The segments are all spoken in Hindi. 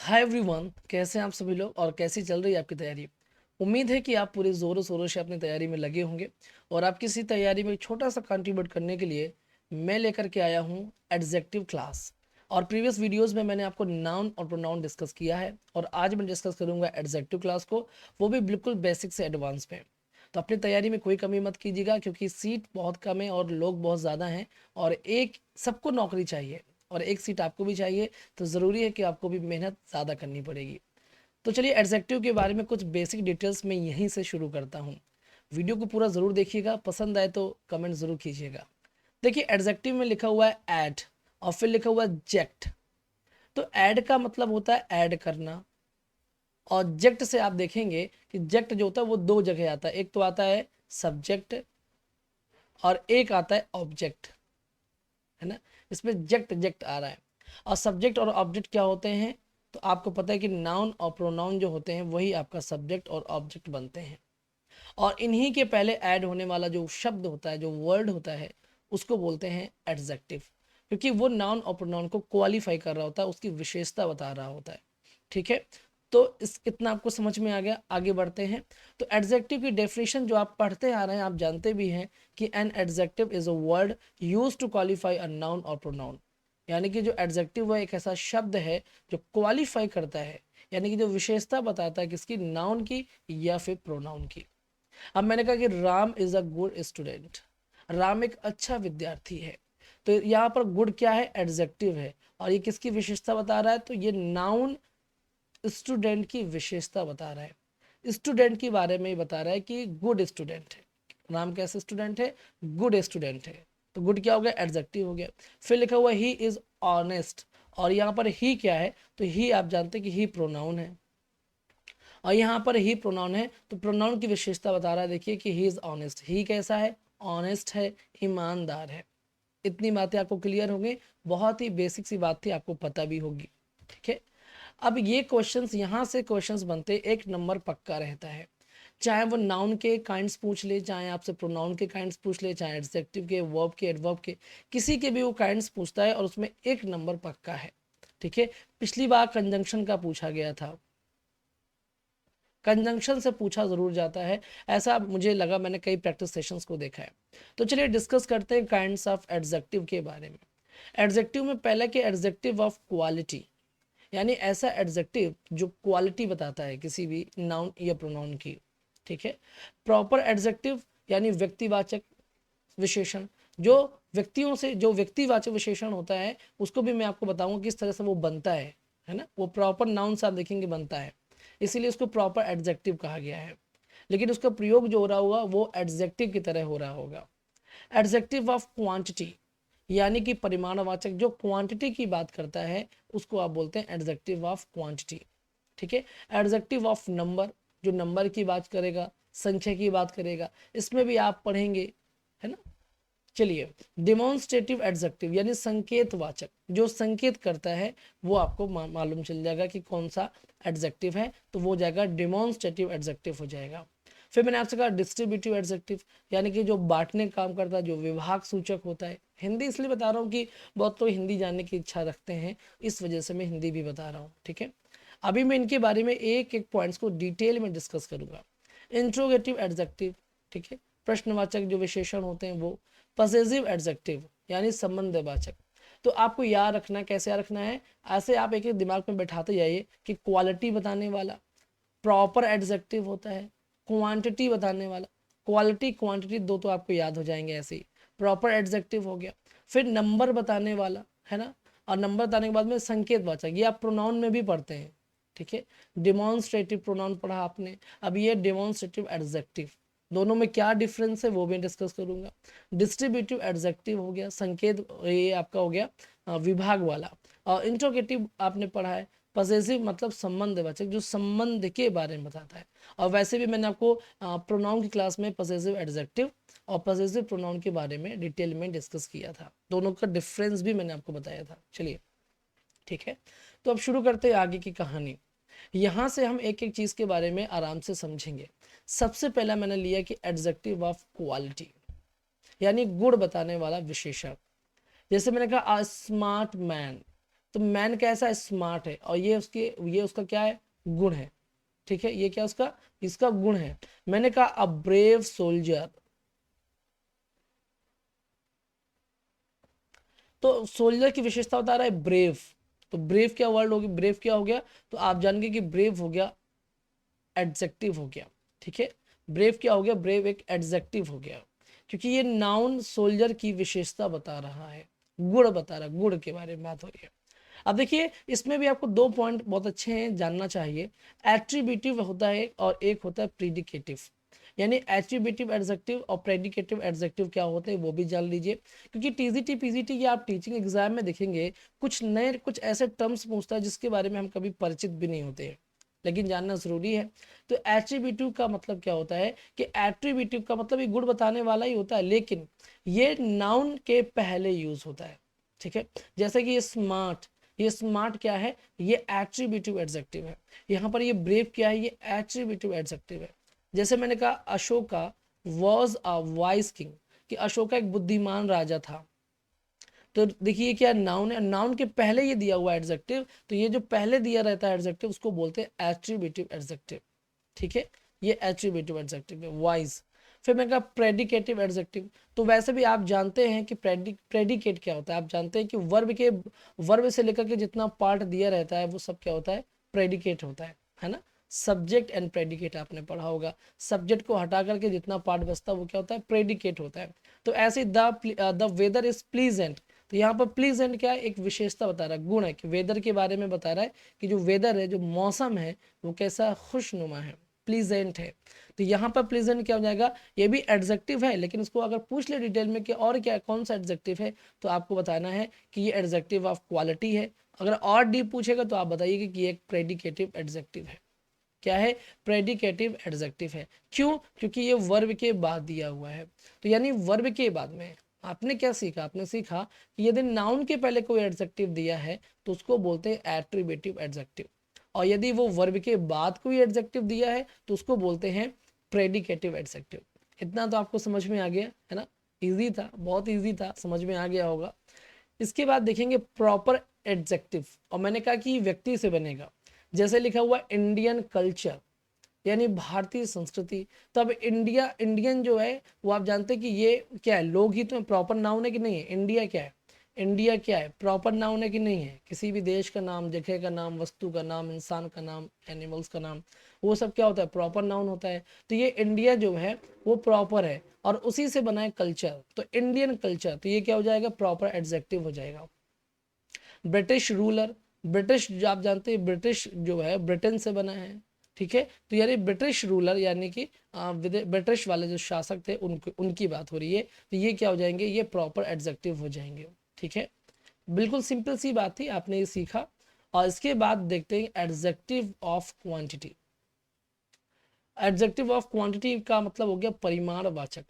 हाय एवरीवन, कैसे हैं आप सभी लोग और कैसी चल रही है आपकी तैयारी। उम्मीद है कि आप पूरे ज़ोरों शोरों से अपनी तैयारी में लगे होंगे और आपकी इसी तैयारी में छोटा सा कंट्रीब्यूट करने के लिए मैं लेकर के आया हूँ एडजेक्टिव क्लास। और प्रीवियस वीडियोस में मैंने आपको नाउन और प्रोनाउन डिस्कस किया है और आज मैं डिस्कस करूँगा एडजेक्टिव क्लास को, वो भी बिल्कुल बेसिक से एडवांस में। तो अपनी तैयारी में कोई कमी मत कीजिएगा क्योंकि सीट बहुत कम है और लोग बहुत ज़्यादा हैं और एक सबको नौकरी चाहिए और एक सीट आपको भी चाहिए। तो ज़रूरी है कि आपको भी मेहनत ज़्यादा करनी पड़ेगी। तो चलिए एडजेक्टिव के बारे में कुछ बेसिक डिटेल्स मैं यहीं से शुरू करता हूँ। वीडियो को पूरा ज़रूर देखिएगा, पसंद आए तो कमेंट ज़रूर कीजिएगा। देखिए एडजेक्टिव में लिखा हुआ है ऐड और फिर लिखा हुआ है जेक्ट। तो ऐड का मतलब होता है ऐड करना और जेक्ट से आप देखेंगे कि जेक्ट जो होता है वो दो जगह आता है, एक तो आता है सब्जेक्ट और एक आता है ऑब्जेक्ट, है ना। इसमें जेक्ट जेक्ट आ रहा है। और सब्जेक्ट और ऑब्जेक्ट क्या होते हैं, तो आपको पता है कि नाउन और प्रोनाउन जो होते हैं वही आपका सब्जेक्ट और ऑब्जेक्ट बनते हैं। और इन्हीं के पहले ऐड होने वाला जो शब्द होता है, जो वर्ड होता है, उसको बोलते हैं एडजेक्टिव, क्योंकि वो नाउन और प्रोनाउन को क्वालिफाई कर रहा होता है, उसकी विशेषता बता रहा होता है। ठीक है, तो इस इतना आपको समझ में आ गया। आगे बढ़ते हैं। तो एडजेक्टिव की डेफिनेशन जो आप पढ़ते आ रहे हैं, आप जानते भी हैं कि an adjective is a word use to qualify a noun और प्रोनाउन। यानी कि जो एडजेक्टिव है एक ऐसा शब्द है जो क्वालिफाई करता है, यानी कि जो विशेषता बताता है किसकी, नाउन की या फिर प्रोनाउन की। अब मैंने कहा कि Ram is a good student, Ram एक अच्छा विद्यार्थी है। तो यहाँ पर गुड क्या है, एडजेक्टिव है और ये किसकी विशेषता बता रहा है, तो ये नाउन स्टूडेंट की विशेषता बता रहा है। स्टूडेंट के बारे में बता रहा है कि गुड स्टूडेंट है। राम कैसे स्टूडेंट है, गुड स्टूडेंट है। तो गुड क्या हो गया, एडजेक्टिव हो गया। फिर लिखा हुआ ही इज ऑनेस्ट और यहाँ पर ही क्या है, तो ही आप जानते हैं कि ही प्रोनाउन है और यहाँ पर ही प्रोनाउन है, तो प्रोनाउन की विशेषता बता रहा है। देखिए कि ही इज ऑनेस्ट, ही कैसा है, ऑनेस्ट है, ईमानदार है। इतनी बातें आपको क्लियर होंगी, बहुत ही बेसिक सी बात थी, आपको पता भी होगी। ठीक है, अब ये क्वेश्चंस, यहाँ से क्वेश्चंस बनते एक नंबर पक्का रहता है। चाहे वो नाउन के काइंड्स पूछ ले, चाहे आपसे प्रोनाउन के काइंड्स पूछ ले, चाहे एडजेक्टिव के, वर्ब के, एडवर्ब के, किसी के भी वो काइंड्स पूछता है और उसमें एक नंबर पक्का है। ठीक है, पिछली बार कंजंक्शन का पूछा गया था, कंजंक्शन से पूछा जरूर जाता है, ऐसा मुझे लगा, मैंने कई प्रैक्टिस सेशंस को देखा है। तो चलिए डिस्कस करते हैं काइंड्स ऑफ एडजेक्टिव के बारे में। एडजेक्टिव में पहले के एडजेक्टिव ऑफ क्वालिटी, यानी ऐसा एडजेक्टिव जो क्वालिटी बताता है किसी भी नाउन या प्रोनाउन की। ठीक है, प्रॉपर एडजेक्टिव यानी व्यक्तिवाचक विशेषण, जो व्यक्तियों से, जो व्यक्तिवाचक विशेषण होता है उसको भी मैं आपको बताऊंगा किस तरह से वो बनता है ना। वो प्रॉपर नाउन से आप देखेंगे बनता है, इसीलिए उसको प्रॉपर एडजेक्टिव कहा गया है। लेकिन उसका प्रयोग जो हो रहा होगा वो एडजेक्टिव की तरह हो रहा होगा। एडजेक्टिव ऑफ क्वांटिटी यानी कि परिमाणवाचक, जो क्वांटिटी की बात करता है उसको आप बोलते हैं एडजेक्टिव ऑफ क्वांटिटी। ठीक है, एडजेक्टिव ऑफ नंबर, जो नंबर की बात करेगा, संख्या की बात करेगा, इसमें भी आप पढ़ेंगे, है ना। चलिए, डिमॉन्स्ट्रेटिव एडजेक्टिव यानी संकेतवाचक, जो संकेत करता है वो आपको मालूम चल जाएगा कि कौन सा एडजेक्टिव है, तो वो जाएगा डिमॉन्स्ट्रेटिव एडजेक्टिव हो जाएगा। फिर मैंने आपसे कहा डिस्ट्रीब्यूटिव एडजेक्टिव, यानी कि जो बांटने का काम करता है, जो विभाग सूचक होता है। हिंदी इसलिए बता रहा हूँ कि बहुत लोग हिंदी जानने की इच्छा रखते हैं, इस वजह से मैं हिंदी भी बता रहा हूँ। ठीक है, अभी मैं इनके बारे में एक एक पॉइंट्स को डिटेल में डिस्कस करूंगा। इंट्रोगेटिव एडजेक्टिव, ठीक है, प्रश्नवाचक जो विशेषण होते हैं वो। पजेसिव एडजेक्टिव यानी संबंधवाचक। तो आपको याद रखना, कैसे याद रखना है, ऐसे आप एक एक दिमाग में बैठाते जाइए कि क्वालिटी बताने वाला प्रॉपर एडजेक्टिव होता है, क्वांटिटी बताने वाला, क्वालिटी क्वांटिटी दो तो आपको याद हो जाएंगे ऐसे ही, प्रॉपर एडजेक्टिव हो गया। फिर नंबर बताने वाला, है ना, और नंबर बताने के बाद में संकेतवाचक, ये आप प्रोनाउन में भी पढ़ते हैं। ठीक है, डिमॉन्स्ट्रेटिव प्रोनाउन पढ़ा आपने, अब ये डिमॉन्स्ट्रेटिव एडजेक्टिव, दोनों में क्या डिफरेंस है वो भी डिस्कस करूंगा। डिस्ट्रीब्यूटिव एडजेक्टिव हो गया संकेत, ये आपका हो गया विभाग वाला। और इंट्रोगेटिव आपने पढ़ा है, पजेसिव मतलब संबंधवाचक, जो संबंध के बारे में बताता है। और वैसे भी मैंने आपको प्रोनाउन की क्लास में पजेसिव एडजेक्टिव और पजेसिव प्रोनाउन के बारे में डिटेल में डिस्कस किया था, दोनों का डिफरेंस भी मैंने आपको बताया था। चलिए ठीक है, तो अब शुरू करते हैं आगे की कहानी। यहाँ से हम एक एक चीज़ के बारे में आराम से समझेंगे। सबसे पहला मैंने लिया कि एडजेक्टिव ऑफ क्वालिटी, यानी गुण बताने वाला विशेषण। जैसे मैंने कहा अ स्मार्ट मैन, तो मैन कैसा है, स्मार्ट है, और ये उसका क्या है, गुण है। ठीक है, ये क्या उसका, इसका गुण है। मैंने कहा अ ब्रेव सोल्जर, तो सोल्जर की विशेषता बता रहा है ब्रेव। तो ब्रेव क्या वर्ड होगी, ब्रेव क्या हो गया, तो आप जानेंगे कि ब्रेव हो गया एडजेक्टिव हो गया। ठीक है, ब्रेव क्या हो गया, ब्रेव एक एडजेक्टिव हो गया, क्योंकि ये नाउन सोल्जर की विशेषता बता रहा है, गुण बता रहा है, गुण के बारे में बात हो रही है। अब देखिए इसमें भी आपको दो पॉइंट बहुत अच्छे हैं, जानना चाहिए। एट्रीब्यूटिव होता है और एक होता है प्रीडिकेटिव। यानी एट्रीब्यूटिव एडजेक्टिव और प्रेडिकेटिव एडजेक्टिव क्या होते हैं वो भी जान लीजिए, क्योंकि टीजीटी पीजीटी या आप टीचिंग एग्जाम में देखेंगे कुछ नए कुछ ऐसे टर्म्स पूछता है जिसके बारे में हम कभी परिचित भी नहीं होते हैं, लेकिन जानना जरूरी है। तो एट्रीब्यूटिव का मतलब क्या होता है कि एट्रीब्यूटिव का मतलब ये गुण बताने वाला ही होता है, लेकिन ये नाउन के पहले यूज होता है। ठीक है, जैसे कि ये स्मार्ट क्या है, ये एट्रीब्यूटिव एडजेक्टिव है। यहाँ पर ये ब्रेव क्या है, ये एट्रीब्यूटिव एडजेक्टिव है। जैसे मैंने कहा Ashoka was a wise king, कि अशोका एक बुद्धिमान राजा था। तो देखिए क्या नाउन है, नाउन के पहले ये दिया हुआ एडजेक्टिव, तो ये जो पहले दिया रहता है एडजेक्टिव उसको बोलते हैं एट्रीब्यूटिव एडजेक्टिव। ठीक है, ये एट्रीब्यूटिव एडजेक्टिव है वाइज। फिर मैं कहा प्रेडिकेटिव एडजेक्टिव, तो वैसे भी आप जानते हैं कि प्रेडिकेट क्या होता है, आप जानते हैं कि वर्ब से लेकर के जितना पार्ट दिया रहता है वो सब क्या होता है, प्रेडिकेट होता है ना। सब्जेक्ट एंड प्रेडिकेट आपने पढ़ा होगा, सब्जेक्ट को हटा करके जितना पार्ट बचता है वो क्या होता है, प्रेडिकेट होता है। तो ऐसे द वेदर इज प्लीजेंट, तो यहाँ पर प्लीजेंट क्या है, एक विशेषता बता रहा है, गुण है, कि वेदर के बारे में बता रहा है कि जो वेदर है, जो मौसम है वो कैसा खुशनुमा है, प्लीजेंट है। तो यहाँ पर प्लीजेंट क्या हो जाएगा, ये भी एडजेक्टिव है, लेकिन उसको अगर पूछ ले डिटेल में कि और क्या कौन सा एडजेक्टिव है, तो आपको बताना है कि ये एडजेक्टिव ऑफ क्वालिटी है। अगर और डीप पूछेगा तो आप बताइए कि ये एक प्रेडिकेटिव एडजेक्टिव है। क्या है, प्रेडिकेटिव एडजेक्टिव है। क्यों, क्योंकि ये वर्ब के बाद दिया हुआ है। तो यानी वर्ब के बाद में आपने क्या सीखा, आपने सीखा कि यदि नाउन के पहले कोई एडजेक्टिव दिया है तो उसको बोलते हैं एट्रीब्यूटिव एडजेक्टिव, और यदि वो वर्ब के बाद कोई एडजेक्टिव दिया है तो उसको बोलते हैं प्रेडिकेटिव एडजेक्टिव। इतना तो आपको समझ में आ गया है ना, इजी था, बहुत इजी था, समझ में आ गया होगा। इसके बाद देखेंगे प्रॉपर एडजेक्टिव, और मैंने कहा कि व्यक्ति से बनेगा। जैसे लिखा हुआ इंडियन कल्चर, यानी भारतीय संस्कृति। तो अब इंडियन जो है वो आप जानते हैं कि ये क्या है, लोग ही तो प्रॉपर नाउन है कि नहीं है। इंडिया क्या है, इंडिया क्या है, प्रॉपर नाउन है कि नहीं है। किसी भी देश का नाम, जगह का नाम, वस्तु का नाम, इंसान का नाम, एनिमल्स का नाम, वो सब क्या होता है, प्रॉपर नाउन होता है। तो ये इंडिया जो है वो प्रॉपर है, और उसी से बना है कल्चर, तो इंडियन कल्चर, तो ये क्या हो जाएगा, प्रॉपर एडजेक्टिव हो जाएगा। ब्रिटिश रूलर, ब्रिटिश जो आप जानते हैं, ब्रिटिश जो है ब्रिटेन से बना है। ठीक है, तो यानी ब्रिटिश रूलर यानी कि ब्रिटिश वाले जो शासक थे उनकी बात हो रही है, तो ये क्या हो जाएंगे, ये प्रॉपर एडजेक्टिव हो जाएंगे। ठीक है, बिल्कुल सिंपल सी बात थी, आपने ये सीखा। और इसके बाद देखते हैं adjective of quantity. Adjective of quantity का मतलब हो गया परिमाणवाचक,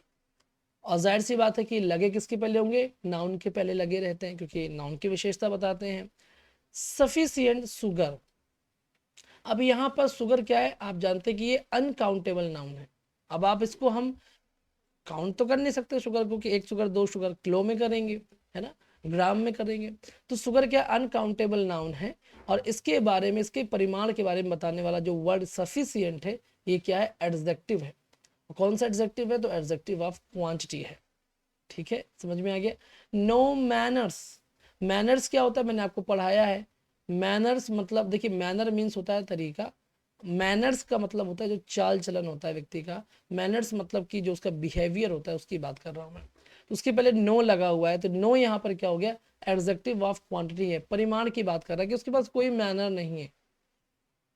और जाहिर सी बात है कि लगे किसके पहले होंगे, नाउन के पहले लगे रहते हैं, क्योंकि नाउन की विशेषता बताते हैं। सफिशिएंट शुगर, अब यहाँ पर शुगर क्या है, आप जानते हैं कि ये अनकाउंटेबल नाउन है। अब आप इसको हम काउंट तो कर नहीं सकते शुगर को, कि एक शुगर दो शुगर, किलो में करेंगे है ना, ग्राम में करेंगे। तो शुगर क्या अनकाउंटेबल नाउन है, और इसके बारे में, इसके परिमाण के बारे में बताने वाला जो वर्ड सफिशिएंट है, ये क्या है, एडजेक्टिव है। कौन सा एडजेक्टिव है, तो एडजेक्टिव ऑफ क्वांटिटी है। ठीक है, समझ में आ गया। नो मैनर्स, मैनर्स क्या होता है, मैंने आपको पढ़ाया है। मैनर्स मतलब देखिए, मैनर मीन्स होता है तरीका, मैनर्स का मतलब होता है जो चाल चलन होता है व्यक्ति का। मैनर्स मतलब कि जो उसका बिहेवियर होता है उसकी बात कर रहा हूँ मैं। तो उसके पहले नो लगा हुआ है, तो नो यहाँ पर क्या हो गया, एडजेक्टिव ऑफ क्वांटिटी है, परिमाण की बात कर रहा है कि उसके पास कोई मैनर नहीं है,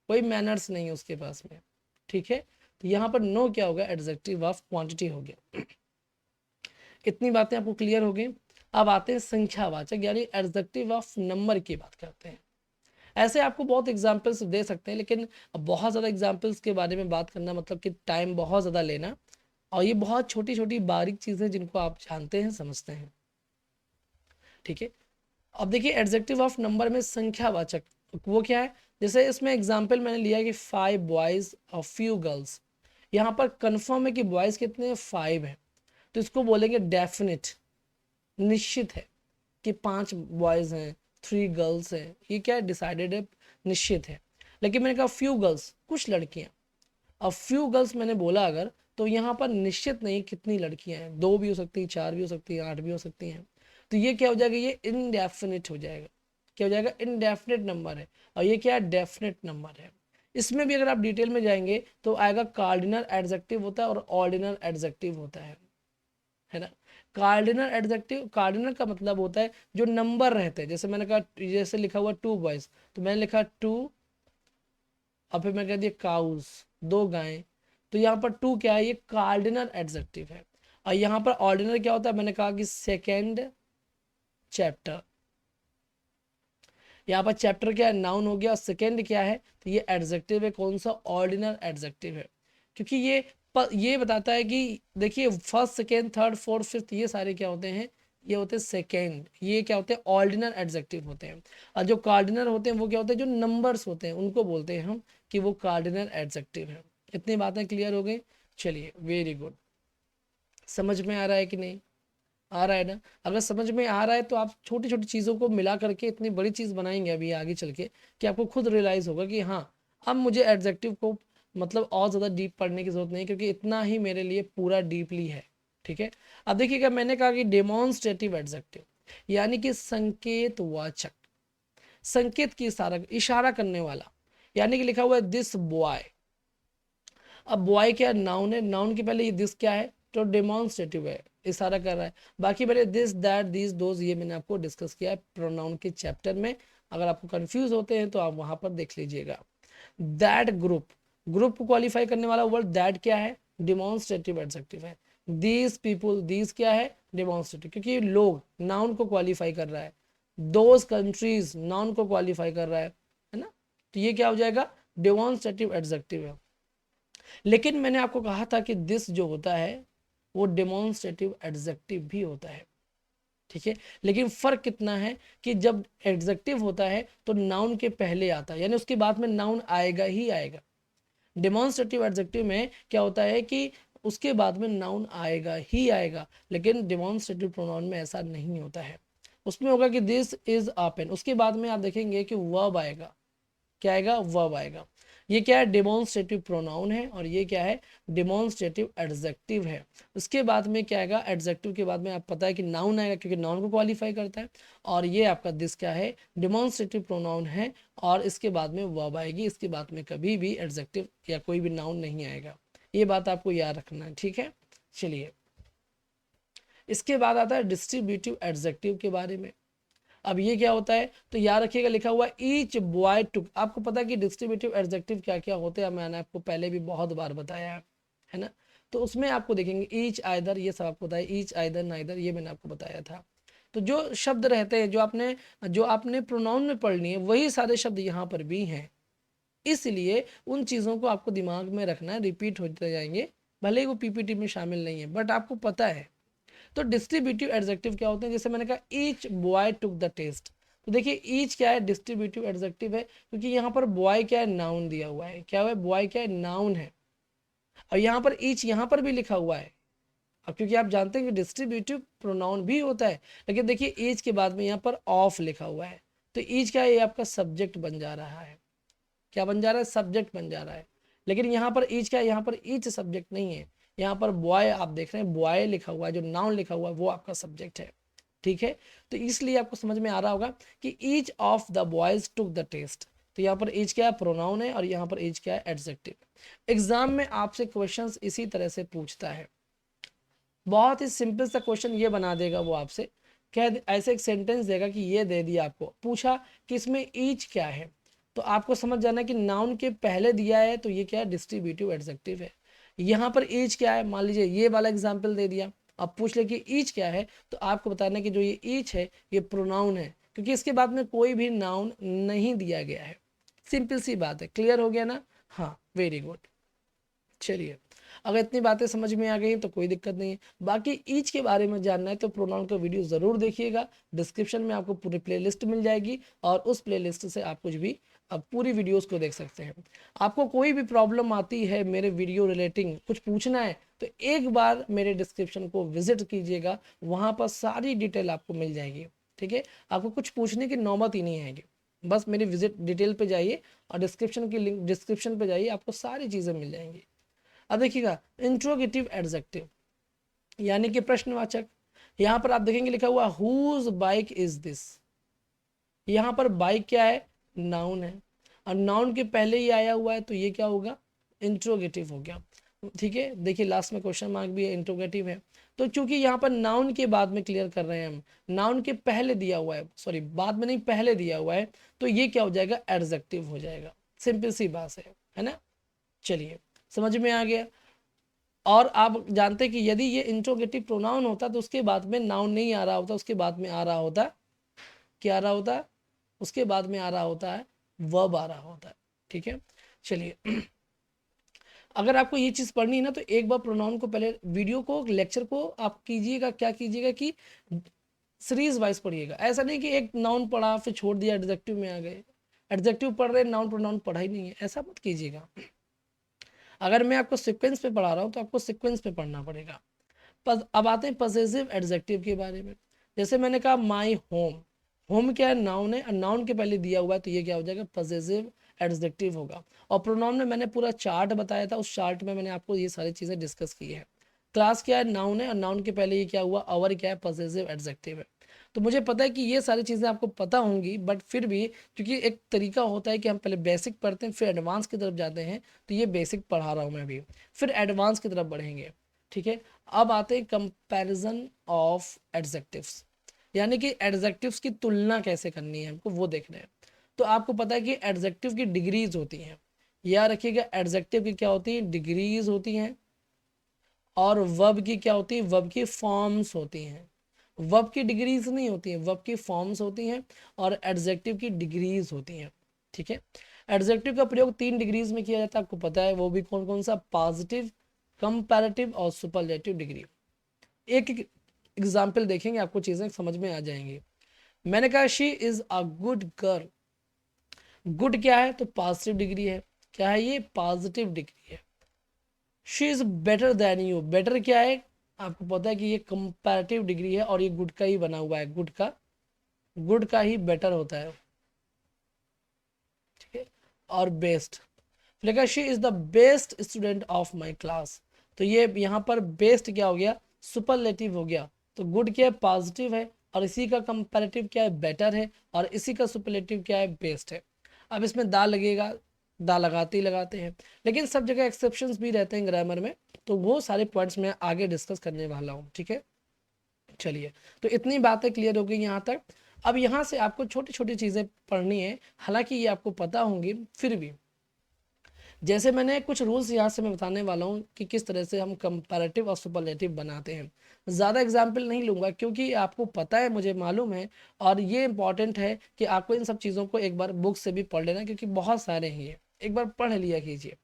कोई मैनर्स नहीं है उसके पास में। ठीक है, तो यहाँ पर नो क्या होगा, एडजेक्टिव ऑफ क्वांटिटी हो गया। इतनी बातें आपको क्लियर हो गई। अब आते हैं संख्यावाचक, यानी एडजेक्टिव ऑफ नंबर की बात करते हैं। ऐसे आपको बहुत एग्जाम्पल्स दे सकते हैं, लेकिन अब बहुत ज़्यादा एग्जाम्पल्स के बारे में बात करना मतलब कि टाइम बहुत ज़्यादा लेना, और ये बहुत छोटी छोटी बारीक चीज़ें जिनको आप जानते हैं, समझते हैं। ठीक है, अब देखिए एडजेक्टिव ऑफ नंबर में संख्यावाचक वो क्या है, जैसे इसमें एग्जाम्पल मैंने लिया कि 5 बॉयज़ और फ्यू गर्ल्स। यहाँ पर कन्फर्म है कि बॉयज़ कितने हैं, 5 है, तो इसको बोलेंगे डेफिनेट, निश्चित है कि 5 बॉयज़ हैं, 3 गर्ल्स हैं, ये क्या है, डिसाइडेड है, निश्चित है। लेकिन मैंने कहा फ्यू गर्ल्स, कुछ लड़कियां। अब फ्यू गर्ल्स मैंने बोला अगर, तो यहाँ पर निश्चित नहीं कितनी लड़कियां हैं, 2 भी हो सकती हैं, 4 भी हो सकती हैं, 8 भी हो सकती हैं। तो ये क्या हो जाएगा, ये इनडेफिनिट हो जाएगा। क्या हो जाएगा, इनडेफिनिट नंबर है। और ये क्या है, डेफिनेट नंबर है। इसमें भी अगर आप डिटेल में जाएंगे तो आएगा कार्डिनल एडजेक्टिव होता है और ऑर्डिनल एडजेक्टिव होता है ना। कार्डिनल एडजेक्टिव, कार्डिनल का मतलब होता है जो नंबर रहते हैं, जैसे मैंने कहा, जैसे लिखा हुआ 2 बॉयज, तो मैंने लिखा 2, और फिर मैं कह दिया काउज, 2 गायें। तो यहाँ पर 2 क्या है, ये कार्डिनल एडजेक्टिव है। और यहाँ पर ऑर्डिनल क्या होता है, मैंने कहा कि सेकेंड चैप्टर। यहाँ पर चैप्टर क्या है, नाउन हो गया, और सेकेंड क्या है, तो ये एडजेक्टिव है, कौन सा, ऑर्डिनल एडजेक्टिव है। क्योंकि ये बताता है कि देखिए first, second, third, fourth, fifth, ये सारे क्या होते हैं, ये होते हैं सेकेंड, ये क्या होते हैं, ऑर्डिनल एडजेक्टिव होते हैं। और जो कार्डिनल होते हैं वो क्या होते हैं, जो नंबर्स होते हैं उनको बोलते हैं हम कि वो कार्डिनल एडजेक्टिव है। इतनी बातें क्लियर हो गई। चलिए, वेरी गुड। समझ में आ रहा है कि नहीं, आ रहा है ना। अगर समझ में आ रहा है तो आप छोटी छोटी चीज़ों को मिला करके इतनी बड़ी चीज़ बनाएंगे अभी आगे चल के, कि आपको खुद रियलाइज़ होगा कि हाँ, अब मुझे एडजेक्टिव को मतलब और ज़्यादा डीप पढ़ने की ज़रूरत नहीं, क्योंकि इतना ही मेरे लिए पूरा डीपली है। ठीक है। अब देखिएगा, मैंने कहा कि डेमोन्स्ट्रेटिव एडजेक्टिव यानी कि संकेतवाचक, संकेत की इशारा करने वाला, यानी कि लिखा हुआ है दिस बॉय। अब बॉय क्या नाउन है, नाउन के पहले ये दिस क्या है, तो डेमोन्स्ट्रेटिव है, इशारा कर रहा है। बाकी मैंने दिस, दैट, दिस, दोज, ये मैंने आपको डिस्कस किया है प्रोनाउन के चैप्टर में। अगर आपको कंफ्यूज होते हैं तो आप वहां पर देख लीजिएगा। दैट ग्रुप, ग्रुप को क्वालिफाई करने वाला वर्ड दैट क्या है, डेमोन्स्ट्रेटिव एडजेक्टिव है। दीज पीपुल, दीज क्या है, डेमोन्स्ट्रेटिव, क्योंकि लोग नाउन को क्वालिफाई कर रहा है। दोज कंट्रीज नाउन को क्वालिफाई कर रहा है ना। तो ये क्या हो जाएगा, डेमोन्स्ट्रेटिव एडजेक्टिव है। लेकिन मैंने आपको कहा था कि दिस जो होता है वो डेमोन्स्ट्रेटिव एडजेक्टिव भी होता है। ठीक है। लेकिन फर्क कितना है कि जब एडजेक्टिव होता है तो नाउन के पहले आता है, यानी उसके बाद में नाउन आएगा ही आएगा। डेमोन्स्ट्रेटिव एडजेक्टिव में क्या होता है कि उसके बाद में नाउन आएगा ही आएगा, लेकिन डेमोन्स्ट्रेटिव प्रोनाउन में ऐसा नहीं होता है। उसमें होगा कि दिस इज अ पेन, उसके बाद में आप देखेंगे कि वर्ब आएगा। क्या आएगा, वर्ब आएगा। ये क्या है, डेमोन्स्ट्रेटिव प्रोनाउन है, और ये क्या है, डेमोन्स्ट्रेटिव एडजेक्टिव है। उसके बाद में क्या आएगा, एडजेक्टिव के बाद में आप पता है कि नाउन आएगा, क्योंकि नाउन को क्वालिफाई करता है। और ये आपका दिस क्या है, डेमोन्स्ट्रेटिव प्रोनाउन है, और इसके बाद में वर्ब आएगी। इसके बाद में कभी भी एडजेक्टिव या कोई भी नाउन नहीं आएगा। ये बात आपको याद रखना है। ठीक है। चलिए, इसके बाद आता है डिस्ट्रीब्यूटिव एडजेक्टिव के बारे में। अब ये क्या होता है, तो याद रखिएगा, लिखा हुआ ईच बॉय टुक। आपको पता है कि डिस्ट्रीब्यूटिव एडजेक्टिव क्या क्या होते हैं, मैंने आपको पहले भी बहुत बार बताया है ना। तो उसमें आपको देखेंगे ईच, आइदर, ये सब आपको बताया, ईच, आइदर, नाइदर, ये मैंने आपको बताया था। तो जो शब्द रहते हैं, जो आपने प्रोनाउन में पढ़ लिए, वही सारे शब्द यहाँ पर भी हैं। इसलिए उन चीज़ों को आपको दिमाग में रखना है, रिपीट होते जाएंगे, भले ही वो पीपीटी में शामिल नहीं है, बट आपको पता है। तो डिस्ट्रीब्यूटिव एडजेक्टिव क्या होते हैं, जैसे मैंने कहा each boy took the test. तो देखिए ईच क्या है, डिस्ट्रीब्यूटिव एडजेक्टिव है, क्योंकि यहाँ पर बॉय क्या है, नाउन दिया हुआ है। क्या हुआ है, बॉय क्या है, नाउन है। और यहाँ पर ईच यहाँ पर भी लिखा हुआ है। अब क्योंकि आप जानते हैं कि डिस्ट्रीब्यूटिव प्रोनाउन भी होता है, लेकिन देखिए ईच के बाद में यहाँ पर ऑफ लिखा हुआ है। तो ईच क्या है, ये आपका सब्जेक्ट बन जा रहा है। क्या बन जा रहा है, सब्जेक्ट बन जा रहा है। लेकिन यहाँ पर ईच क्या है, यहाँ पर ईच सब्जेक्ट नहीं है। यहाँ पर बॉय आप देख रहे हैं, बॉय लिखा हुआ है, जो नाउन लिखा हुआ है वो आपका सब्जेक्ट है। ठीक है। तो इसलिए आपको समझ में आ रहा होगा कि each of the boys took the test. तो यहाँ पर ईच क्या है, प्रोनाउन है, और यहाँ पर ईच क्या है, एडजेक्टिव। एग्जाम में आपसे क्वेश्चंस इसी तरह से पूछता है। बहुत ही सिंपल सा क्वेश्चन ये बना देगा वो आपसे, ऐसे एक सेंटेंस देगा कि ये दे दिया आपको, पूछा कि इसमें ईच क्या है, तो आपको समझ जाना कि नाउन के पहले दिया है, तो ये क्या है, डिस्ट्रीब्यूटिव एडजेक्टिव है। यहाँ पर ईच क्या है, मान लीजिए ये वाला एग्जाम्पल दे दिया, अब पूछ ले कि ईच क्या है, तो आपको बताना कि जो ये ईच है ये प्रोनाउन है, क्योंकि इसके बाद में कोई भी नाउन नहीं दिया गया है। सिंपल सी बात है, क्लियर हो गया ना। हाँ, वेरी गुड। चलिए, अगर इतनी बातें समझ में आ गई तो कोई दिक्कत नहीं है। बाकी ईच के बारे में जानना है तो प्रोनाउन का वीडियो ज़रूर देखिएगा। डिस्क्रिप्शन में आपको पूरी प्लेलिस्ट मिल जाएगी, और उस प्लेलिस्ट से आप कुछ भी अब पूरी वीडियोस को देख सकते हैं। आपको कोई भी प्रॉब्लम आती है मेरे वीडियो रिलेटिंग, कुछ पूछना है, तो एक बार मेरे डिस्क्रिप्शन को विजिट कीजिएगा, वहाँ पर सारी डिटेल आपको मिल जाएगी। ठीक है, आपको कुछ पूछने की नौबत ही नहीं आएगी। बस मेरी विजिट डिटेल पे जाइए और डिस्क्रिप्शन की लिंक, डिस्क्रिप्शन पे जाइए, आपको सारी चीज़ें मिल जाएंगी। अब देखिएगा इंट्रोगेटिव एडजेक्टिव यानी कि प्रश्नवाचक। यहाँ पर आप देखेंगे लिखा हुआ हुज बाइक इज दिस। यहाँ पर बाइक क्या है, नाउन है, और नाउन के पहले ही आया हुआ है तो ये क्या होगा, इंट्रोगेटिव हो गया। ठीक है, देखिए लास्ट में क्वेश्चन मार्क भी है, इंट्रोगेटिव है। तो चूंकि यहाँ पर नाउन के बाद में क्लियर कर रहे हैं हम, नाउन के पहले दिया हुआ है, सॉरी बाद में नहीं पहले दिया हुआ है, तो ये क्या हो जाएगा, एडजेक्टिव हो जाएगा। सिंपल सी बात है ना। चलिए समझ में आ गया। और आप जानते हैं कि यदि ये इंट्रोगेटिव प्रोनाउन होता तो उसके बाद में नाउन नहीं आ रहा होता, उसके बाद में आ रहा होता, क्या आ रहा होता, उसके बाद में आ रहा होता है वर्ब आ रहा होता है। ठीक है, चलिए अगर आपको ये चीज़ पढ़नी है ना तो एक बार प्रोनाउन को पहले वीडियो को, लेक्चर को आप कीजिएगा, क्या कीजिएगा कि सीरीज वाइज पढ़िएगा। ऐसा नहीं कि एक नाउन पढ़ा फिर छोड़ दिया, एडजेक्टिव में आ गए, एडजेक्टिव पढ़ रहे नाउन प्रोनाउन पढ़ा ही नहीं है, ऐसा मत कीजिएगा। अगर मैं आपको सीक्वेंस पे पढ़ा रहा हूँ तो आपको सीक्वेंस पे पढ़ना पड़ेगा। अब आते हैं पजेसिव एडजेक्टिव के बारे में। जैसे मैंने कहा माई होम, होम क्या है, नाउन है, और नाउन के पहले दिया हुआ है तो ये क्या हो जाएगा, पजेसिव एडजेक्टिव होगा। और प्रोनाउन में मैंने पूरा चार्ट बताया था, उस चार्ट में मैंने आपको ये सारी चीज़ें डिस्कस की है। क्लास क्या है, नाउन है, और नाउन के पहले ये क्या हुआ, आवर क्या है, पजेसिव एडजेक्टिव है। तो मुझे पता है कि ये सारी चीज़ें आपको पता होंगी, बट फिर भी क्योंकि एक तरीका होता है कि हम पहले बेसिक पढ़ते हैं फिर एडवांस की तरफ जाते हैं, तो ये बेसिक पढ़ा रहा हूँ मैं भी, फिर एडवांस की तरफ बढ़ेंगे। ठीक है, अब आते हैं कंपैरिजन ऑफ एडजेक्टिव्स, यानी कि एडजेक्टिव्स की तुलना कैसे करनी है हमको वो देखना है। तो आपको पता है कि एडजेक्टिव की डिग्रीज होती हैं, याद रखिएगा एडजेक्टिव की क्या होती है, डिग्रीज होती हैं, और वर्ब की क्या होती है, वर्ब की फॉर्म्स होती हैं। वर्ब की डिग्रीज नहीं होती हैं, वर्ब की फॉर्म्स होती हैं, और एडजेक्टिव की डिग्रीज होती हैं। ठीक है, एडजेक्टिव का प्रयोग 3 डिग्रीज में किया जाता है, आपको पता है वो भी कौन कौन सा, पॉजिटिव, कंपैरेटिव और सुपरलेटिव डिग्री। एक एक एग्जाम्पल देखेंगे आपको चीजें समझ में आ जाएंगी। मैंने कहा she is a good girl, good क्या है तो पॉजिटिव डिग्री है, क्या है ये, पॉजिटिव डिग्री है। She is better than you, better क्या है, आपको पता है कि ये कंपैरेटिव डिग्री है, और ये गुड का ही बना हुआ है, गुड का ही बेटर होता है। ठीक है, और बेस्ट, लेकिन she is the best student of my class, तो ये यहाँ पर बेस्ट क्या हो गया, सुपरलेटिव हो गया। तो गुड क्या है, पॉजिटिव है, और इसी का कंपैरेटिव क्या है, बेटर है, और इसी का सुपरलेटिव क्या है, बेस्ट है। अब इसमें दा लगेगा, दा लगाते ही लगाते हैं, लेकिन सब जगह एक्सेप्शंस भी रहते हैं ग्रामर में, तो वो सारे पॉइंट्स मैं आगे डिस्कस करने वाला हूँ। ठीक है, चलिए तो इतनी बातें क्लियर हो गई यहाँ तक। अब यहाँ से आपको छोटी छोटी चीज़ें पढ़नी है, हालांकि ये आपको पता होंगी, फिर भी जैसे मैंने कुछ रूल्स यहाँ से मैं बताने वाला हूँ कि किस तरह से हम कंपैरेटिव और सुपरलेटिव बनाते हैं। ज़्यादा एग्जाम्पल नहीं लूँगा क्योंकि आपको पता है, मुझे मालूम है, और ये इंपॉर्टेंट है कि आपको इन सब चीज़ों को एक बार बुक से भी पढ़ लेना, क्योंकि बहुत सारे हैं, ये एक बार पढ़ लिया कीजिए।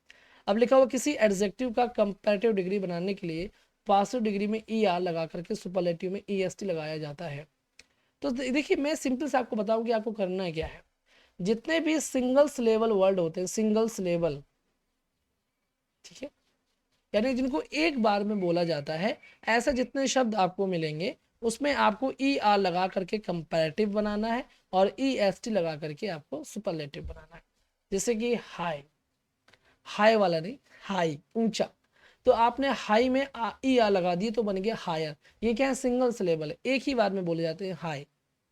अब लिखा हुआ किसी एडजेक्टिव का कंपैरेटिव डिग्री बनाने के लिए पॉजिटिव डिग्री में ई आर लगा करके सुपरलेटिव में ई एस टी लगाया जाता है। तो देखिए मैं सिंपल से आपको बताऊँ कि आपको करना क्या है। जितने भी सिंगल सिलेबल वर्ड होते हैं, सिंगल सिलेबल, ठीक है, यानी जिनको एक बार में बोला जाता है, ऐसे जितने शब्द आपको मिलेंगे उसमें आपको ई आर लगा करके कंपैरेटिव बनाना है, और ई एस टी लगा करके आपको सुपरलेटिव बनाना है। जैसे कि हाई, हाई वाला नहीं, हाई ऊंचा, तो आपने हाई में ई आर लगा दिए तो बन गया हायर। ये क्या है, सिंगल सिलेबल है, एक ही बार में बोले जाते हैं हाई,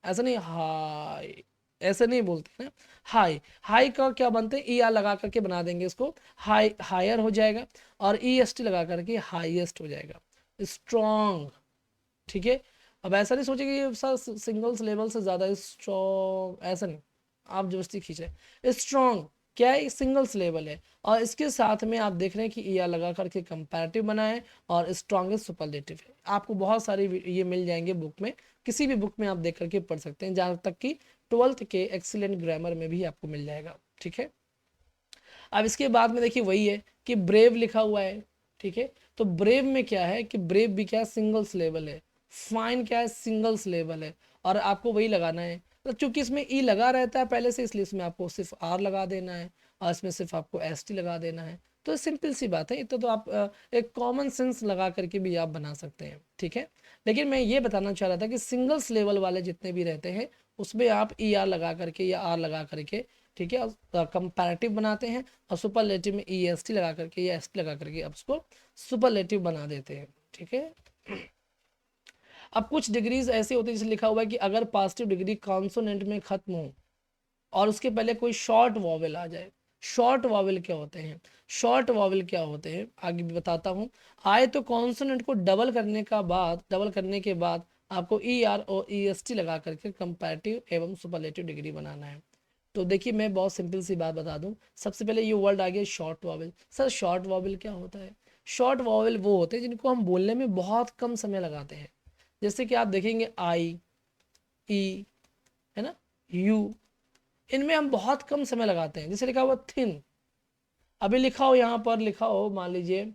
ऐसा नहीं हाई, ऐसे नहीं बोलते हैं। हाई, हाई का क्या बनते हैं, ई आर लगा करके बना देंगे इसको, हाई हायर हो जाएगा, और ई एस टी लगा करके हाईएस्ट हो जाएगा। स्ट्रॉन्ग, ठीक है, अब ऐसा नहीं सोचेंगे ये सिंगल सिलेबल से ज़्यादा स्ट्रॉन्ग, ऐसा नहीं, आप जबरदस्ती खींच रहे। स्ट्रॉन्ग क्या है, सिंगल सिलेबल है, और इसके साथ में आप देख रहे हैं कि ई आर लगा करके कंपैरेटिव बना है, और स्ट्रॉन्गेस्ट सुपरलेटिव है। आपको बहुत सारी ये मिल जाएंगे बुक में, किसी भी बुक में आप देख करके पढ़ सकते हैं, जहाँ तक कि 12th के एक्सीलेंट ग्रामर में भी आपको मिल जाएगा। ठीक है, अब इसके बाद में देखिए वही है कि ब्रेव लिखा हुआ है। ठीक है, तो ब्रेव में क्या है कि ब्रेव भी क्या है, सिंगल सिलेबल है। फाइन क्या है, सिंगल सिलेबल है, और आपको वही लगाना है। तो चूंकि इसमें ई लगा रहता है पहले से, इसलिए इसमें आपको सिर्फ आर लगा देना है, और इसमें सिर्फ आपको एस टी लगा देना है। तो सिंपल सी बात है, इतना तो आप एक कॉमन सेंस लगा करके भी आप बना सकते हैं, ठीक है। लेकिन मैं ये बताना चाह रहा था कि सिंगल्स लेवल वाले जितने भी रहते हैं उसमें आप ई आर लगा करके या आर लगा करके, ठीक है, कंपैरेटिव बनाते हैं, और सुपरलेटिव में ई एस टी लगा करके या एस टी लगा करके आप उसको सुपरलेटिव बना देते हैं, ठीक है। अब कुछ डिग्रीज ऐसी होती है जैसे लिखा हुआ है कि अगर पॉजिटिव डिग्री कॉन्सोनेंट में खत्म हो और उसके पहले कोई शॉर्ट वॉवेल आ जाए। शॉर्ट वॉवेल क्या होते हैं? शॉर्ट वॉवेल क्या होते हैं आगे भी बताता हूँ। आए तो कॉन्सोनेंट को डबल करने के बाद आपको ई आर और ई एस टी लगा करके कंपैरेटिव एवं सुपरलेटिव डिग्री बनाना है। तो देखिए मैं बहुत सिंपल सी बात बता दूं, सबसे पहले ये वर्ड आ गया short vowel. Sir short vowel क्या होता है? शॉर्ट वॉवेल वो होते हैं जिनको हम बोलने में बहुत कम समय लगाते हैं। जैसे कि आप देखेंगे आई, ई, है ना, यू, इनमें हम बहुत कम समय लगाते हैं। जैसे लिखा हुआ थिन, अभी लिखा हो यहाँ पर लिखा हो, मान लीजिए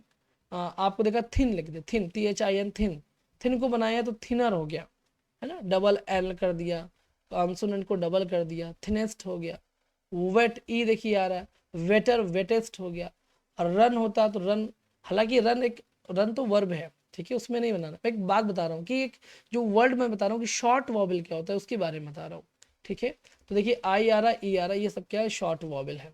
आपको देखा थिन लिख दिया, thin, T H I N, thin. Thin को बनाया तो थिनर हो गया, है ना, डबल एल कर दिया, कॉन्सोनेंट को डबल कर दिया, थिनेस्ट हो गया। वेट, ई देखिए आ रहा है, वेटर, वेटेस्ट हो गया। और रन होता तो रन, हालांकि रन तो वर्ब है, ठीक है, उसमें नहीं बनाना। मैं एक बात बता रहा हूँ कि एक जो वर्ड मैं बता रहा हूँ कि शॉर्ट वॉवेल क्या होता है उसके बारे में बता रहा हूँ, ठीक है। तो देखिए आई आ रहा, ई आ रहा, ये सब क्या है? शॉर्ट वॉवेल है।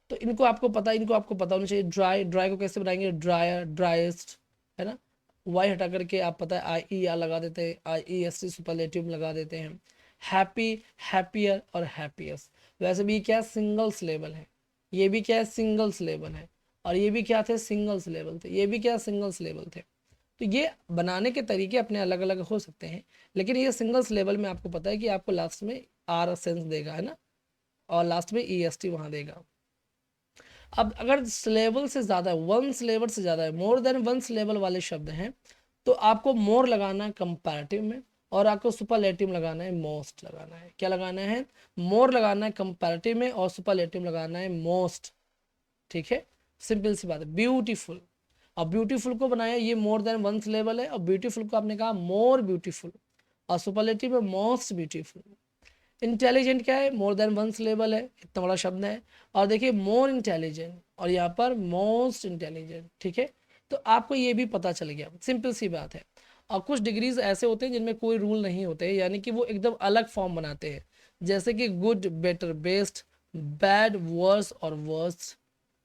तो इनको आपको पता होना चाहिए। ड्राई, ड्राई को कैसे बनाएंगे? ड्रायर, ड्राइस्ट, है ना। वाई हटा करके आप पता है आई ई आ लगा देते हैं, आई ई एस टी सुपरलेटिव लगा देते हैं। हैप्पी, हैप्पियर और हैप्पीएस्ट, वैसे भी क्या सिंगल सिलेबल है, ये भी क्या है सिंगल सिलेबल है, और ये भी क्या थे? सिंगल सिलेबल थे, ये भी क्या सिंगल सिलेबल थे। तो ये बनाने के तरीके अपने अलग अलग हो सकते हैं, लेकिन ये सिंगल सिलेबल में आपको पता है कि आपको लास्ट में आर सेंस देगा, है ना, और लास्ट में ई एस टी वहाँ देगा। अब अगर सिलेबल से ज़्यादा है, वन सिलेबल से ज़्यादा है, मोर देन वन सिलेबल वाले शब्द हैं, तो आपको मोर लगाना है कंपैरेटिव में, और आपको सुपरलेटिव लगाना है मोस्ट लगाना है। क्या लगाना है? मोर लगाना है कंपैरेटिव में, और सुपरलेटिव लगाना है मोस्ट, ठीक है। सिंपल सी बात है। ब्यूटीफुल, और ब्यूटीफुल को बनाया, ये मोर देन वन सिलेबल है, और ब्यूटीफुल को आपने कहा मोर ब्यूटीफुल, और सुपरलेटिव में मोस्ट ब्यूटीफुल। इंटेलिजेंट क्या है? मोर देन वन सिलेबल है, इतना बड़ा शब्द है। और देखिए मोर इंटेलिजेंट, और यहाँ पर मोस्ट इंटेलिजेंट, ठीक है। तो आपको ये भी पता चल गया, सिंपल सी बात है। और कुछ डिग्रीज ऐसे होते हैं जिनमें कोई रूल नहीं होते, यानी कि वो एकदम अलग फॉर्म बनाते हैं, जैसे कि good, better, best, bad, worse और वर्स्ट,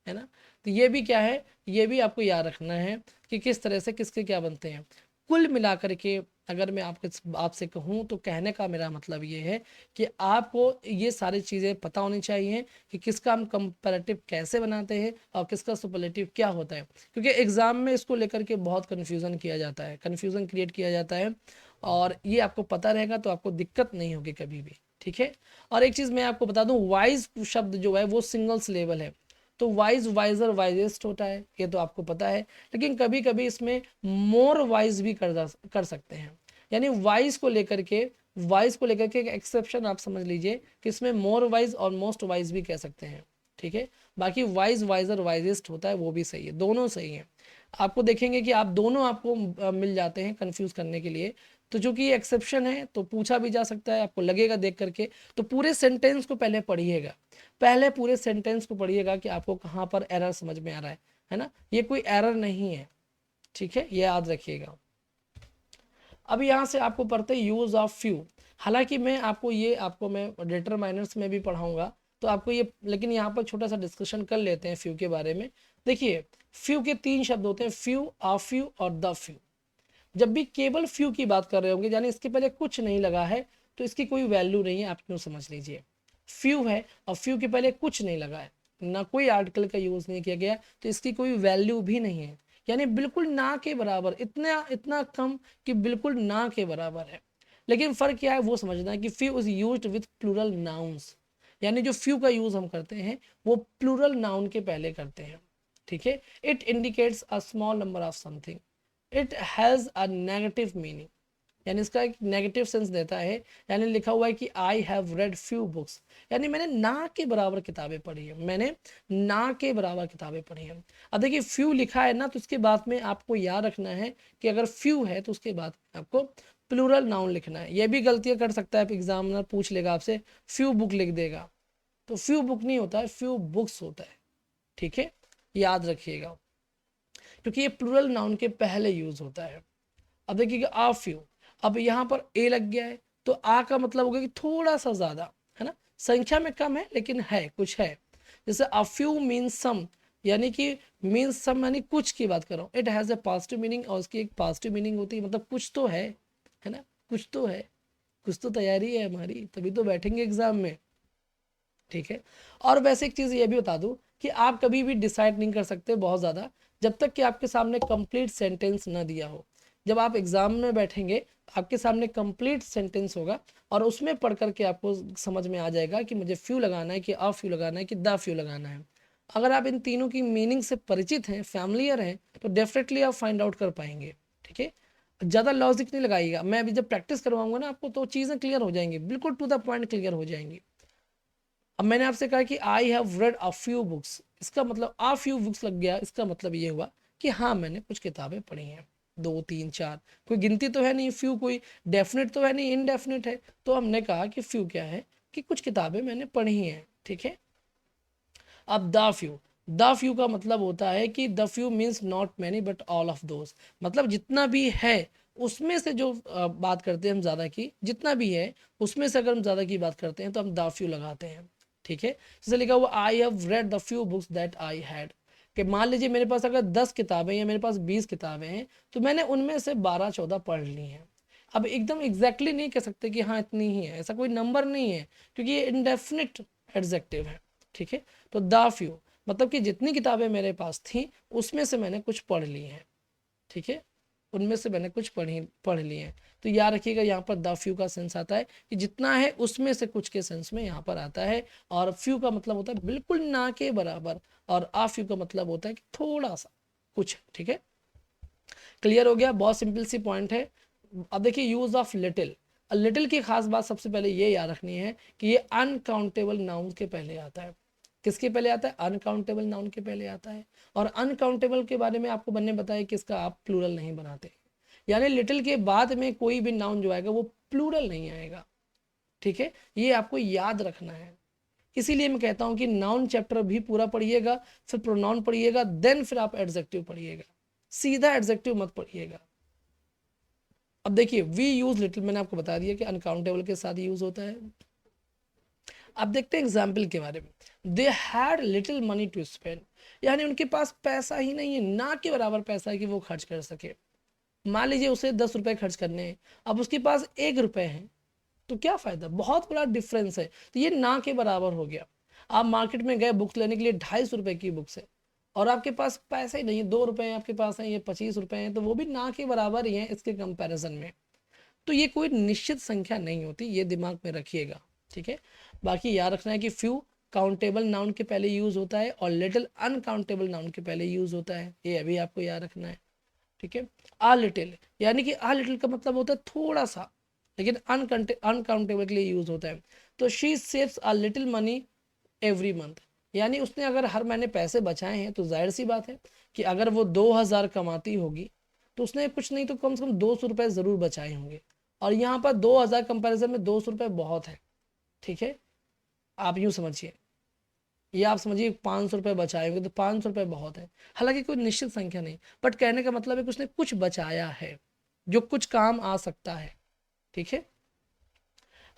है ना। तो ये भी क्या है? ये भी आपको याद रखना है कि किस तरह से किसके क्या बनते हैं। कुल मिलाकर के अगर मैं आपसे कहूँ तो कहने का मेरा मतलब ये है कि आपको ये सारी चीज़ें पता होनी चाहिए कि किसका हम कंपैरेटिव कैसे बनाते हैं और किसका सुपरलेटिव क्या होता है, क्योंकि एग्ज़ाम में इसको लेकर के बहुत कन्फ्यूज़न किया जाता है, कन्फ्यूज़न क्रिएट किया जाता है। और ये आपको पता रहेगा तो आपको दिक्कत नहीं होगी कभी भी, ठीक है। और एक चीज़ मैं आपको बता दूं, वाइज शब्द जो है वो सिंगल सिलेबल है, तो वाइज, वाइजर, वाइजेस्ट होता है, ये तो आपको पता है। लेकिन कभी कभी इसमें मोर वाइज भी कर सकते हैं, यानी वाइज को लेकर के एक एक्सेप्शन आप समझ लीजिए कि इसमें मोर वाइज और मोस्ट वाइज भी कह सकते हैं, ठीक है। बाकी वाइज, वाइजर, वाइजेस्ट होता है वो भी सही है, दोनों सही है। आपको देखेंगे कि आप दोनों आपको मिल जाते हैं कंफ्यूज करने के लिए। तो चूंकि ये एक्सेप्शन है तो पूछा भी जा सकता है, आपको लगेगा देख करके। तो पूरे सेंटेंस को पहले पढ़िएगा, पहले पूरे सेंटेंस को पढ़िएगा कि आपको कहाँ पर एरर समझ में आ रहा है ना। ये कोई एरर नहीं है, ठीक है, ये याद रखिएगा। अब यहाँ से आपको पढ़ते हैं यूज ऑफ फ्यू। हालांकि मैं डिटरमाइनर्स में भी पढ़ाऊंगा तो आपको ये, लेकिन यहाँ पर छोटा सा डिस्कशन कर लेते हैं फ्यू के बारे में। देखिए फ्यू के तीन शब्द होते हैं, फ्यू, आ फ्यू और द फ्यू। जब भी केवल फ्यू की बात कर रहे होंगे, यानी इसके पहले कुछ नहीं लगा है, तो इसकी कोई वैल्यू नहीं है, आप क्यों समझ लीजिए। फ्यू है और फ्यू के पहले कुछ नहीं लगा है, ना कोई आर्टिकल का यूज नहीं किया गया, तो इसकी कोई वैल्यू भी नहीं है, यानी बिल्कुल ना के बराबर, इतना इतना कम कि बिल्कुल ना के बराबर है। लेकिन फर्क क्या है वो समझना है कि few is used with plural nouns, यानी जो फ्यू का यूज हम करते हैं वो प्लूरल नाउन के पहले करते हैं, ठीक है। It indicates a small number of something, it has a negative meaning, यानी इसका एक नेगेटिव सेंस देता है। यानी लिखा हुआ है कि I have read few books, यानी मैंने ना के बराबर किताबें पढ़ी है, मैंने ना के बराबर किताबें पढ़ी हैं। अब देखिए फ्यू लिखा है ना, तो उसके बाद में आपको याद रखना है कि अगर फ्यू है तो उसके बाद आपको प्लूरल नाउन लिखना है। यह भी गलतियां कर सकता है, एग्जामिनर पूछ लेगा आपसे फ्यू बुक लिख देगा, तो फ्यू बुक नहीं होता है, फ्यू बुक्स होता है, ठीक है। याद रखिएगा, क्योंकि ये प्लूरल नाउन के पहले यूज होता है। अब देखिएगा आ फ्यू, अब यहाँ पर ए लग गया है तो आ का मतलब होगा कि थोड़ा सा ज़्यादा, है ना, संख्या में कम है लेकिन है, कुछ है। जैसे अ फ्यू मीन्स सम, यानी कि मीन्स सम यानी कुछ की बात कर रहा हूँ। It has a positive meaning, और उसकी एक पॉजिटिव मीनिंग होती है, मतलब कुछ तो है ना, कुछ तो है, कुछ तो तैयारी है हमारी, तभी तो बैठेंगे एग्जाम में, ठीक है। और वैसे एक चीज़ ये भी बता दूं कि आप कभी भी डिसाइड नहीं कर सकते बहुत ज़्यादा जब तक कि आपके सामने कंप्लीट सेंटेंस ना दिया हो। जब आप एग्जाम में बैठेंगे आपके सामने कंप्लीट सेंटेंस होगा और उसमें पढ़ करके आपको समझ में आ जाएगा कि मुझे फ्यू लगाना है कि अ फ्यू लगाना है कि द फ्यू लगाना है। अगर आप इन तीनों की मीनिंग से परिचित हैं, फैमिलियर हैं, तो डेफिनेटली आप फाइंड आउट कर पाएंगे, ठीक है। ज़्यादा लॉजिक नहीं लगाइएगा, मैं अभी जब प्रैक्टिस करवाऊंगा ना आपको तो चीज़ें क्लियर हो जाएंगी, बिल्कुल टू द पॉइंट क्लियर हो जाएंगी। अब मैंने आपसे कहा कि I have read a few books, इसका मतलब आ फ्यू बुक्स लग गया, इसका मतलब ये हुआ कि हाँ मैंने कुछ किताबें पढ़ी हैं, 2 3 4, कोई गिनती तो है नहीं, फ्यू कोई डेफिनेट तो है नहीं, इनडेफिनेट है, तो हमने कहा कि फ्यू क्या है कि कुछ किताबें मैंने पढ़ी हैं, ठीक है। अब द फ्यू का मतलब होता है कि the few means not many but all of those, मतलब जितना भी है उसमें से जो बात करते हैं हम ज़्यादा की, जितना भी है उसमें से अगर हम ज़्यादा की बात करते हैं तो हम द फ्यू लगाते हैं, ठीक है। जैसे लिखा हुआ I have read the few books that I had, कि मान लीजिए मेरे पास अगर 10 किताबें या मेरे पास 20 किताबें हैं तो मैंने उनमें से 12 14 पढ़ ली हैं। अब एकदम एग्जैक्टली नहीं कह सकते कि हाँ इतनी ही है, ऐसा कोई नंबर नहीं है, क्योंकि ये इंडेफिनिट एडजेक्टिव है, ठीक है। तो द फ्यू मतलब कि जितनी किताबें मेरे पास थी उसमें से मैंने कुछ पढ़ ली हैं, ठीक है, उनमें से मैंने कुछ पढ़ ली हैं। तो याद रखिएगा यहाँ पर द फ्यू का सेंस आता है कि जितना है उसमें से कुछ के सेंस में यहाँ पर आता है, और फ्यू का मतलब होता है बिल्कुल ना के बराबर, और आ फ्यू का मतलब होता है कि थोड़ा सा कुछ, ठीक है। क्लियर हो गया, बहुत सिंपल सी पॉइंट है। अब देखिए यूज ऑफ लिटिल, लिटिल की खास बात सबसे पहले ये याद रखनी है कि ये अनकाउंटेबल नाउन के पहले आता है। किसके पहले आता है? अनकाउंटेबल नाउन के पहले आता है। और अनकाउंटेबल के बारे में आपको बनने बताया कि इसका आप प्लूरल नहीं बनाते, यानी लिटिल के बाद में कोई भी नाउन जो आएगा वो प्लूरल नहीं आएगा, ठीक है, ये आपको याद रखना है। इसीलिए मैं कहता हूं कि नाउन चैप्टर भी पूरा पढ़िएगा, फिर प्रोनाउन पढ़िएगा, देन फिर आप एडजेक्टिव पढ़िएगा, सीधा एडजेक्टिव मत पढ़िएगा। अब देखिए वी यूज लिटिल, मैंने आपको बता दिया कि अनकाउंटेबल के साथ यूज होता है। अब देखते हैं एग्जाम्पल के बारे में। They had little money to spend, यानी उनके पास पैसा ही नहीं है, ना के बराबर पैसा है कि वो खर्च कर सके। मान लीजिए उसे 10 रुपए खर्च करने हैं, अब उसके पास 1 रुपए है, तो क्या फायदा, बहुत बड़ा डिफरेंस है, तो ये ना के बराबर हो गया। आप मार्केट में गए बुक्स लेने के लिए, 250 रुपए की बुक्स है, और आपके पास पैसे ही नहीं है, 2 रुपए आपके पास है, ये 25 रुपए हैं, तो वो भी ना के बराबर ही है इसके कंपैरिजन में। तो ये कोई निश्चित संख्या नहीं होती, ये दिमाग में रखिएगा, ठीक है। बाकी याद रखना है कि फ्यू काउंटेबल नाउन के पहले यूज होता है और लिटिल अनकाउंटेबल नाउन के पहले यूज होता है, ये अभी आपको याद रखना है, ठीक है। आ लिटिल, यानी कि आ लिटिल का मतलब होता है थोड़ा सा, लेकिन अनकाउंटेबल के लिए यूज होता है। तो she saves a little money every month, यानी उसने अगर हर महीने पैसे बचाए हैं तो जाहिर सी बात है कि अगर वो 2000 कमाती होगी तो उसने कुछ नहीं तो कम से कम 200 रुपये ज़रूर बचाए होंगे। और यहाँ पर 2000 कंपैरिजन में 200 रुपये बहुत है, ठीक है। आप यूँ समझिए, ये आप समझिए 500 रुपये बचाए होंगे तो 500 रुपये बहुत है, हालांकि कोई निश्चित संख्या नहीं, बट कहने का मतलब है कि उसने कुछ बचाया है जो कुछ काम आ सकता है, ठीक है।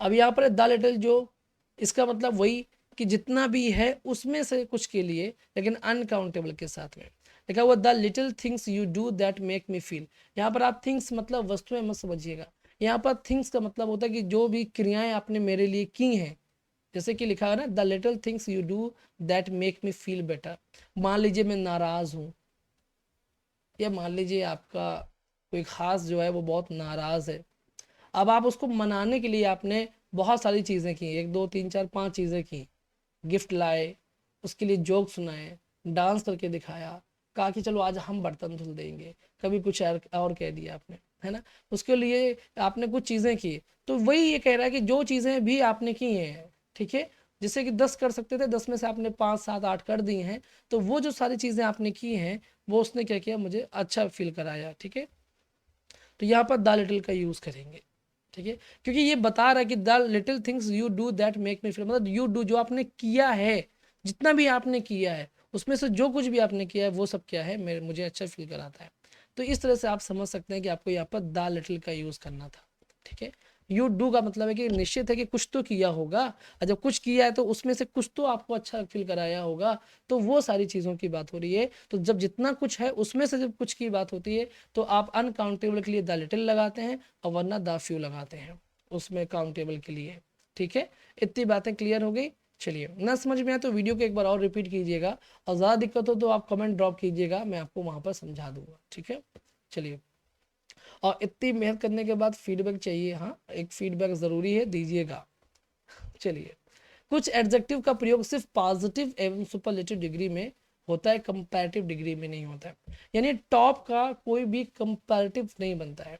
अब यहाँ पर द लिटिल, जो इसका मतलब वही कि जितना भी है उसमें से कुछ के लिए, लेकिन अनकाउंटेबल के साथ में लिखा हुआ the little things you do that make me feel. यहाँ पर आप थिंग्स मतलब वस्तुएं मत समझिएगा, यहाँ पर थिंग्स का मतलब होता है कि जो भी क्रियाएं आपने मेरे लिए की हैं, जैसे कि लिखा है ना the little things you do that make me feel better. मान लीजिए मैं नाराज़ हूँ, या मान लीजिए आपका कोई खास जो है वो बहुत नाराज़ है, अब आप उसको मनाने के लिए आपने बहुत सारी चीज़ें की, 1 2 3 4 5 चीज़ें की, गिफ्ट लाए, उसके लिए जोक सुनाए, डांस करके दिखाया, कहा कि चलो आज हम बर्तन धुल देंगे, कभी कुछ और कह दिया आपने, है ना, उसके लिए आपने कुछ चीज़ें की। तो वही ये कह रहा है कि जो चीज़ें भी आपने की हैं, ठीक है, जिससे कि 10 कर सकते थे, 10 में से आपने 5 7 8 कर दी हैं, तो वो जो सारी चीज़ें आपने की हैं वो उसने क्या किया, मुझे अच्छा फील कराया, ठीक है। तो यहाँ पर द लिटिल का यूज़ करेंगे, ठीक है, क्योंकि ये बता रहा है कि the little things you do that make me feel, मतलब यू डू जो आपने किया है, जितना भी आपने किया है उसमें से जो कुछ भी आपने किया है वो सब क्या है, मुझे अच्छा फील कराता है। तो इस तरह से आप समझ सकते हैं कि आपको यहाँ पर द लिटिल का यूज़ करना था। ठीक है, यू डू का मतलब है कि निश्चित है कि कुछ तो किया होगा, और जब कुछ किया है तो उसमें से कुछ तो आपको अच्छा फील कराया होगा, तो वो सारी चीज़ों की बात हो रही है। तो जब जितना कुछ है उसमें से जब कुछ की बात होती है तो आप अनकाउंटेबल के लिए द लिटिल लगाते हैं और वरना द फ्यू लगाते हैं उसमें काउंटेबल के लिए। ठीक है, इतनी बातें क्लियर हो गई। चलिए, ना समझ में आए तो वीडियो को एक बार और रिपीट कीजिएगा, और ज़्यादा दिक्कत हो तो आप कमेंट ड्रॉप कीजिएगा, मैं आपको वहाँ पर समझा दूंगा। ठीक है, चलिए। और इतनी मेहनत करने के बाद फीडबैक चाहिए, हाँ एक फीडबैक ज़रूरी है, दीजिएगा। चलिए, कुछ एडजेक्टिव का प्रयोग सिर्फ पॉजिटिव एवं सुपरलेटिव डिग्री में होता है, कंपैरेटिव डिग्री में नहीं होता है। यानी टॉप का कोई भी कंपैरेटिव नहीं बनता है,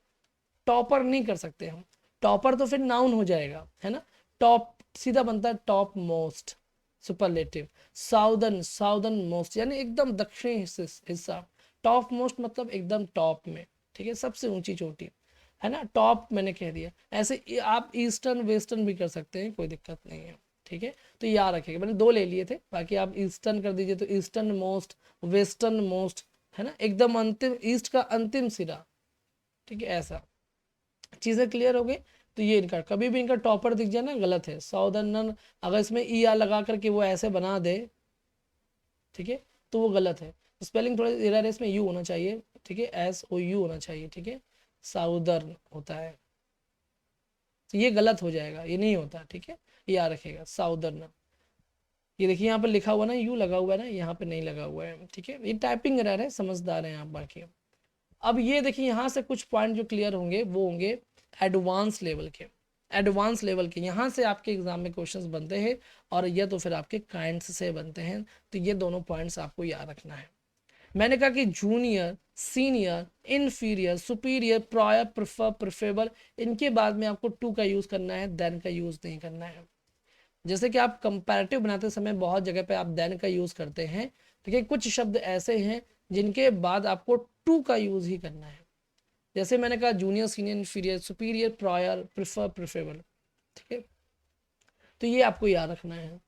टॉपर नहीं कर सकते हम। टॉपर तो फिर नाउन हो जाएगा, है ना। टॉप सीधा बनता है top most, superlative. Southern, southern most यानी एकदम दक्षिणी हिस्सा। टॉप मोस्ट मतलब एकदम टॉप में, ठीक है, सबसे ऊंची चोटी, है ना। टॉप मैंने कह दिया। ऐसे आप ईस्टर्न वेस्टर्न भी कर सकते हैं, कोई दिक्कत नहीं है। ठीक है, तो याद रखिएगा, मैंने दो ले लिए थे, बाकी आप ईस्टर्न कर दीजिए तो ईस्टर्न मोस्ट, वेस्टर्न मोस्ट, है ना, एकदम अंतिम, ईस्ट का अंतिम सिरा। ठीक है, ऐसा चीज़ें क्लियर हो गई। तो ये इनका कभी भी इनका टॉपर दिख जाए ना, गलत है। साउदर्न अगर इसमें ई आ लगा करके वो ऐसे बना दे, ठीक है, तो वो गलत है। स्पेलिंग थोड़ा एरर है, इसमें यू होना चाहिए। ठीक है, एस ओ यू होना चाहिए। ठीक है, साउदर्न होता है, तो ये गलत हो जाएगा, ये नहीं होता। ठीक है, ये याद रखेगा, साउदर्न। ये देखिए यहाँ पर लिखा हुआ ना, यू लगा हुआ है ना, यहाँ पे नहीं लगा हुआ है। ठीक है, ये टाइपिंग एरर है, समझदार हैं आप बाकी। अब ये देखिए यहाँ से कुछ पॉइंट जो क्लियर होंगे वो होंगे एडवांस लेवल के। एडवांस लेवल के यहाँ से आपके एग्जाम में क्वेश्चंस बनते हैं, और ये तो फिर आपके काइंड्स से बनते हैं। तो ये दोनों पॉइंट्स आपको याद रखना है। मैंने कहा कि junior, senior, inferior, superior, prior, prefer, preferable, इनके बाद में आपको टू का यूज़ करना है, देन का यूज़ नहीं करना है। जैसे कि आप कंपैरेटिव बनाते समय बहुत जगह पे आप देन का यूज़ करते हैं, ठीक है, कुछ शब्द ऐसे हैं जिनके बाद आपको टू का यूज़ ही करना है। जैसे मैंने कहा junior, senior, inferior, superior, prior, prefer, preferable. ठीक है, तो ये आपको याद रखना है।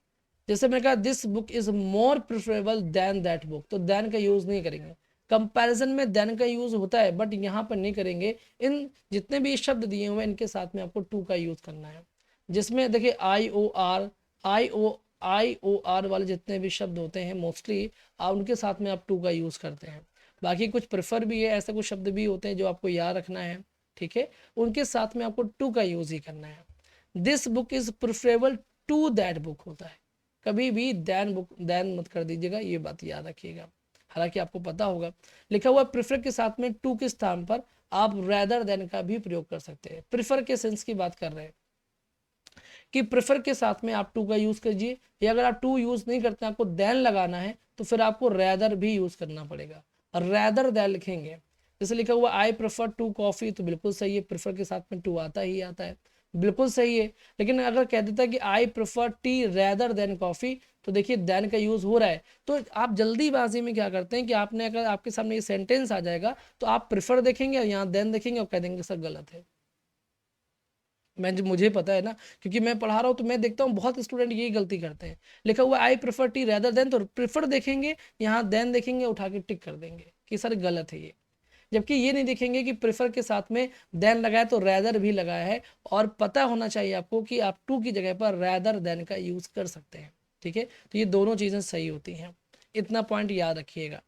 जैसे मैंने कहा this book is more preferable than that book, तो देन का यूज़ नहीं करेंगे। कंपैरिजन में देन का यूज़ होता है, बट यहाँ पर नहीं करेंगे। इन जितने भी शब्द दिए हुए हैं इनके साथ में आपको टू का यूज़ करना है। जिसमें देखिए आई ओ आर, आई ओ आर वाले जितने भी शब्द होते हैं मोस्टली आप उनके साथ में आप टू का यूज़ करते हैं। बाकी कुछ प्रेफर भी है, ऐसे कुछ शब्द भी होते हैं जो आपको याद रखना है। ठीक है, उनके साथ में आपको टू का यूज़ ही करना है। This book is preferable to that book होता है, कभी भी दैन बुक दैन मत कर दीजिएगा, ये बात याद रखिएगा। हालांकि आपको पता होगा लिखा हुआ प्रेफर के साथ में टू के स्थान पर आप रेदर देन का भी प्रयोग कर सकते हैं। प्रेफर के सेंस की बात कर रहे हैं कि प्रेफर के साथ में आप टू का यूज़ कीजिए, या अगर आप टू यूज़ नहीं करते आपको देन लगाना है तो फिर आपको रैदर भी यूज़ करना पड़ेगा, और रैदर देन लिखेंगे। जैसे लिखा हुआ आई प्रेफर टू कॉफ़ी, तो बिल्कुल सही है, प्रेफर के साथ में टू आता ही आता है, बिल्कुल सही है। लेकिन अगर कह देता है कि I prefer tea rather than coffee, तो देखिए देन का यूज़ हो रहा है। तो आप जल्दीबाजी में क्या करते हैं कि आपने अगर आपके सामने ये सेंटेंस आ जाएगा तो आप प्रेफर देखेंगे और यहाँ देन देखेंगे और कह देंगे सर गलत है। मुझे पता है ना, क्योंकि मैं पढ़ा रहा हूँ तो मैं देखता हूँ बहुत स्टूडेंट यही गलती करते हैं। लिखा हुआ I prefer tea rather than, तो प्रेफर देखेंगे, यहाँ देन देखेंगे, उठा के टिक कर देंगे कि सर गलत है ये। जबकि ये नहीं देखेंगे कि प्रेफर के साथ में देन लगाया तो रैदर भी लगाया है, और पता होना चाहिए आपको कि आप टू की जगह पर रैदर देन का यूज़ कर सकते हैं। ठीक है, तो ये दोनों चीज़ें सही होती हैं, इतना पॉइंट याद रखिएगा।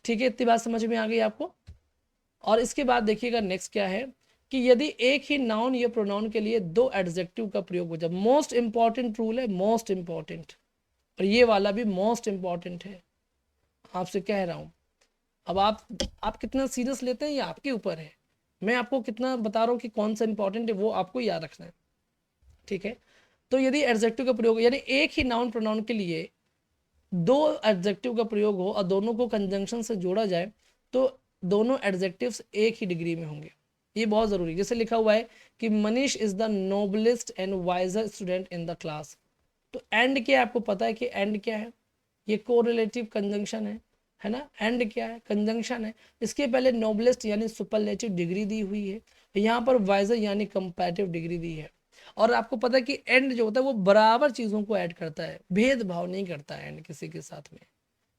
ठीक है, इतनी बात समझ में आ गई आपको। और इसके बाद देखिएगा नेक्स्ट क्या है कि यदि एक ही नाउन या प्रोनाउन के लिए दो एडजेक्टिव का प्रयोग हो जाए, मोस्ट इंपॉर्टेंट रूल है, मोस्ट इंपॉर्टेंट, और ये वाला भी मोस्ट इंपॉर्टेंट है, आपसे कह रहा हूँ। अब आप कितना सीरियस लेते हैं ये आपके ऊपर है, मैं आपको कितना बता रहा हूँ कि कौन सा इंपॉर्टेंट है वो आपको याद रखना है। ठीक है, तो यदि एडजेक्टिव का प्रयोग यानी एक ही नाउन प्रोनाउन के लिए दो एडजेक्टिव का प्रयोग हो और दोनों को कंजंक्शन से जोड़ा जाए, तो दोनों एडजेक्टिव्स एक ही डिग्री में होंगे, ये बहुत ज़रूरी। जैसे लिखा हुआ है कि Manish is the noblest and wiser student in the class, तो एंड क्या है आपको पता है कि एंड क्या है, ये कोरिलेटिव कंजंक्शन है ना। एंड क्या है, कंजंक्शन है। इसके पहले नोबलेस्ट यानी सुपरलेटिव डिग्री दी हुई है, यहाँ पर वाइजर यानी कंपैरेटिव डिग्री दी है। और आपको पता है कि एंड जो होता है वो बराबर चीज़ों को ऐड करता है, भेदभाव नहीं करता है एंड किसी के साथ में।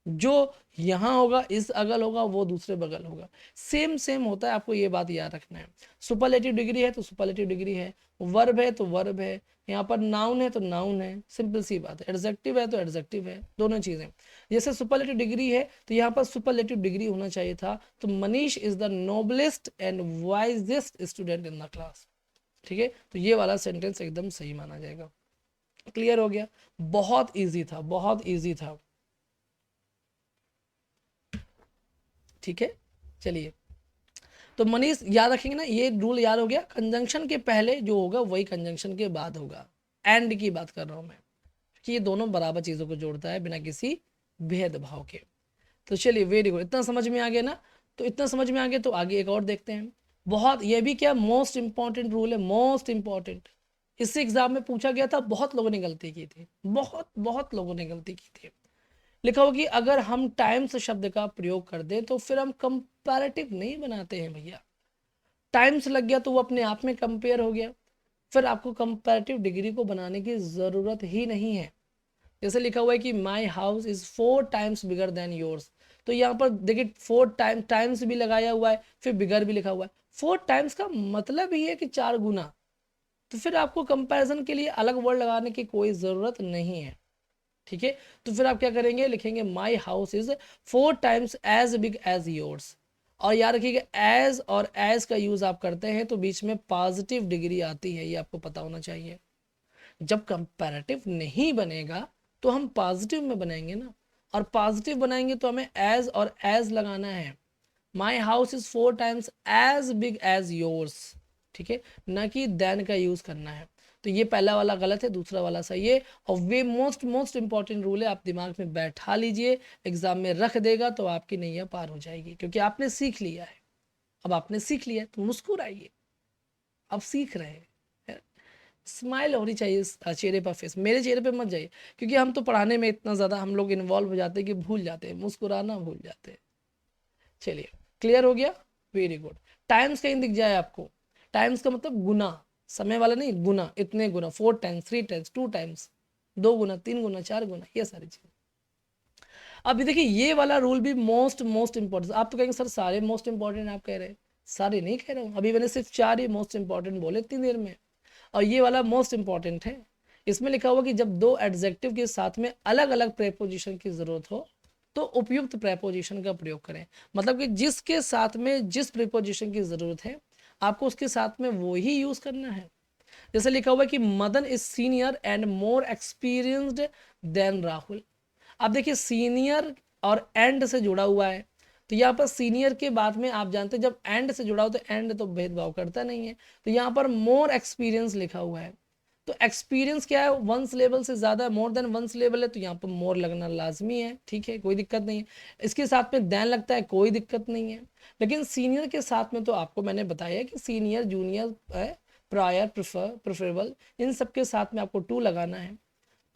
जो यहाँ होगा इस अगल होगा वो दूसरे बगल होगा, सेम सेम होता है, आपको ये बात याद रखना है। सुपरलेटिव डिग्री है तो सुपरलेटिव डिग्री है, वर्ब है तो वर्ब है, यहाँ पर नाउन है तो नाउन है, सिंपल सी बात है। एडजेक्टिव है तो एडजेक्टिव है, दोनों चीज़ें। जैसे सुपरलेटिव डिग्री है तो यहाँ पर सुपरलेटिव डिग्री होना चाहिए था, तो Manish is the noblest and wisest student in the class. ठीक है, तो ये वाला सेंटेंस एकदम सही माना जाएगा। क्लियर हो गया? बहुत ईजी था, बहुत ईजी था। ठीक है, चलिए। तो मनीष याद रखेंगे ना, ये रूल याद हो गया, कंजंक्शन के पहले जो होगा वही कंजंक्शन के बाद होगा। एंड की बात कर रहा हूं मैं, कि ये दोनों बराबर चीज़ों को जोड़ता है बिना किसी भेदभाव के। तो चलिए, वेरी गुड, इतना समझ में आ गया ना? तो इतना समझ में आ गया तो आगे एक और देखते हैं। बहुत, ये भी क्या मोस्ट इंपॉर्टेंट रूल है, मोस्ट इंपॉर्टेंट। इससे एग्जाम में पूछा गया था, बहुत लोगों ने गलती की थी, बहुत बहुत लोगों ने गलती की थी। लिखा हो कि अगर हम टाइम्स शब्द का प्रयोग कर दें तो फिर हम कंपैरेटिव नहीं बनाते हैं भैया। टाइम्स लग गया तो वो अपने आप में कंपेयर हो गया, फिर आपको कंपैरेटिव डिग्री को बनाने की ज़रूरत ही नहीं है। जैसे लिखा हुआ है कि my house is 4 times bigger than yours, तो यहाँ पर देखिए 4 टाइम्स भी लगाया हुआ है, फिर बिगर भी लिखा हुआ है। 4 टाइम्स का मतलब ही है कि 4 गुना, तो फिर आपको कंपैरिजन के लिए अलग वर्ड लगाने की कोई ज़रूरत नहीं है। ठीक है, तो फिर आप क्या करेंगे, लिखेंगे my house is 4 times as big as yours. और याद रखिएगा, एज और एज का यूज आप करते हैं तो बीच में पॉजिटिव डिग्री आती है, ये आपको पता होना चाहिए। जब कंपैरेटिव नहीं बनेगा तो हम पॉजिटिव में बनाएंगे ना, और पॉजिटिव बनाएंगे तो हमें एज और एज लगाना है। My house is 4 times as big as yours, ठीक है, ना कि देन का यूज करना है। तो ये पहला वाला गलत है, दूसरा वाला सही है। और वे मोस्ट मोस्ट इंपॉर्टेंट रूल है, आप दिमाग में बैठा लीजिए, एग्जाम में रख देगा तो आपकी नैया पार हो जाएगी, क्योंकि आपने सीख लिया है। अब आपने सीख लिया है तो मुस्कुराइए, अब सीख रहे हैं। स्माइल होनी चाहिए चेहरे पर, फेस, मेरे चेहरे पे मत जाइए, क्योंकि हम तो पढ़ाने में इतना ज़्यादा हम लोग इन्वॉल्व हो जाते हैं कि भूल जाते हैं, मुस्कुराना भूल जाते हैं। चलिए, क्लियर हो गया, वेरी गुड। टाइम्स कहीं दिख जाए आपको, टाइम्स का मतलब गुना, समय वाला नहीं, गुना, इतने गुना, 4 टाइम्स, 3 टाइम्स, 2 टाइम्स, 2 गुना, 3 गुना, 4 गुना, ये सारी चीज़। अभी देखिए ये वाला रूल भी मोस्ट मोस्ट इंपॉर्टेंट। आप तो कहेंगे सर सारे मोस्ट इंपॉर्टेंट आप कह रहे हैं, सारे नहीं कह रहा हूँ, अभी मैंने सिर्फ 4 ही मोस्ट इंपॉर्टेंट बोले इतनी देर में, और ये वाला मोस्ट इंपॉर्टेंट है। इसमें लिखा हुआ कि जब दो एडजेक्टिव के साथ में अलग अलग प्रेपोजिशन की जरूरत हो तो उपयुक्त प्रेपोजिशन का प्रयोग करें। मतलब कि जिसके साथ में जिस प्रेपोजिशन की जरूरत है आपको उसके साथ में वो ही यूज करना है। जैसे लिखा हुआ है कि Madan is senior and more experienced than Rahul. अब देखिए सीनियर और एंड से जुड़ा हुआ है, तो यहाँ पर सीनियर के बाद में आप जानते हैं जब एंड से जुड़ा हो तो एंड तो भेदभाव करता नहीं है, तो यहाँ पर मोर एक्सपीरियंस लिखा हुआ है। तो एक्सपीरियंस क्या है, 1 लेवल से ज़्यादा, मोर देन 1 लेवल है, तो यहाँ पर मोर लगना लाजमी है। ठीक है, कोई दिक्कत नहीं है। इसके साथ में देन लगता है, कोई दिक्कत नहीं है। लेकिन सीनियर के साथ में तो आपको मैंने बताया कि सीनियर, जूनियर, प्रायर, प्रेफरेबल, इन सब के साथ में आपको टू लगाना है।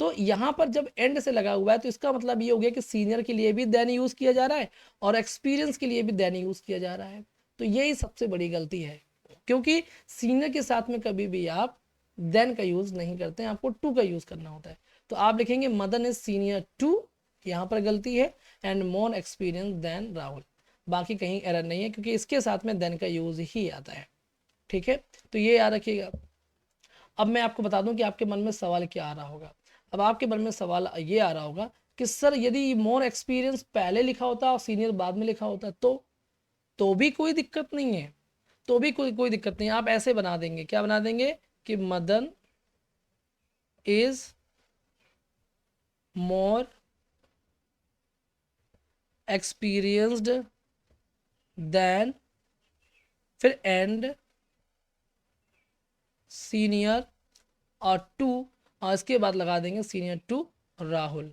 तो यहाँ पर जब एंड से लगा हुआ है तो इसका मतलब ये हो गया कि सीनियर के लिए भी देन यूज किया जा रहा है और एक्सपीरियंस के लिए भी देन यूज किया जा रहा है। तो यही सबसे बड़ी गलती है, क्योंकि सीनियर के साथ में कभी भी आप देन का यूज नहीं करते हैं, आपको टू का यूज करना होता है। तो आप लिखेंगे मदन इज सीनियर टू, यहाँ पर गलती है, and more experience than Rahul. बाकी कहीं एरर नहीं है, क्योंकि इसके साथ में देन का यूज ही आता है। ठीक है, तो ये याद रखिएगा। अब मैं आपको बता दूं कि आपके मन में सवाल क्या आ रहा होगा। अब आपके मन में सवाल ये आ रहा होगा कि सर यदि मोर एक्सपीरियंस पहले लिखा होता और सीनियर बाद में लिखा होता तो भी कोई दिक्कत नहीं है, तो भी कोई दिक्कत नहीं है। आप ऐसे बना देंगे, क्या बना देंगे कि Madan is more experienced than, फिर एंड सीनियर और टू, और इसके बाद लगा देंगे senior to Rahul.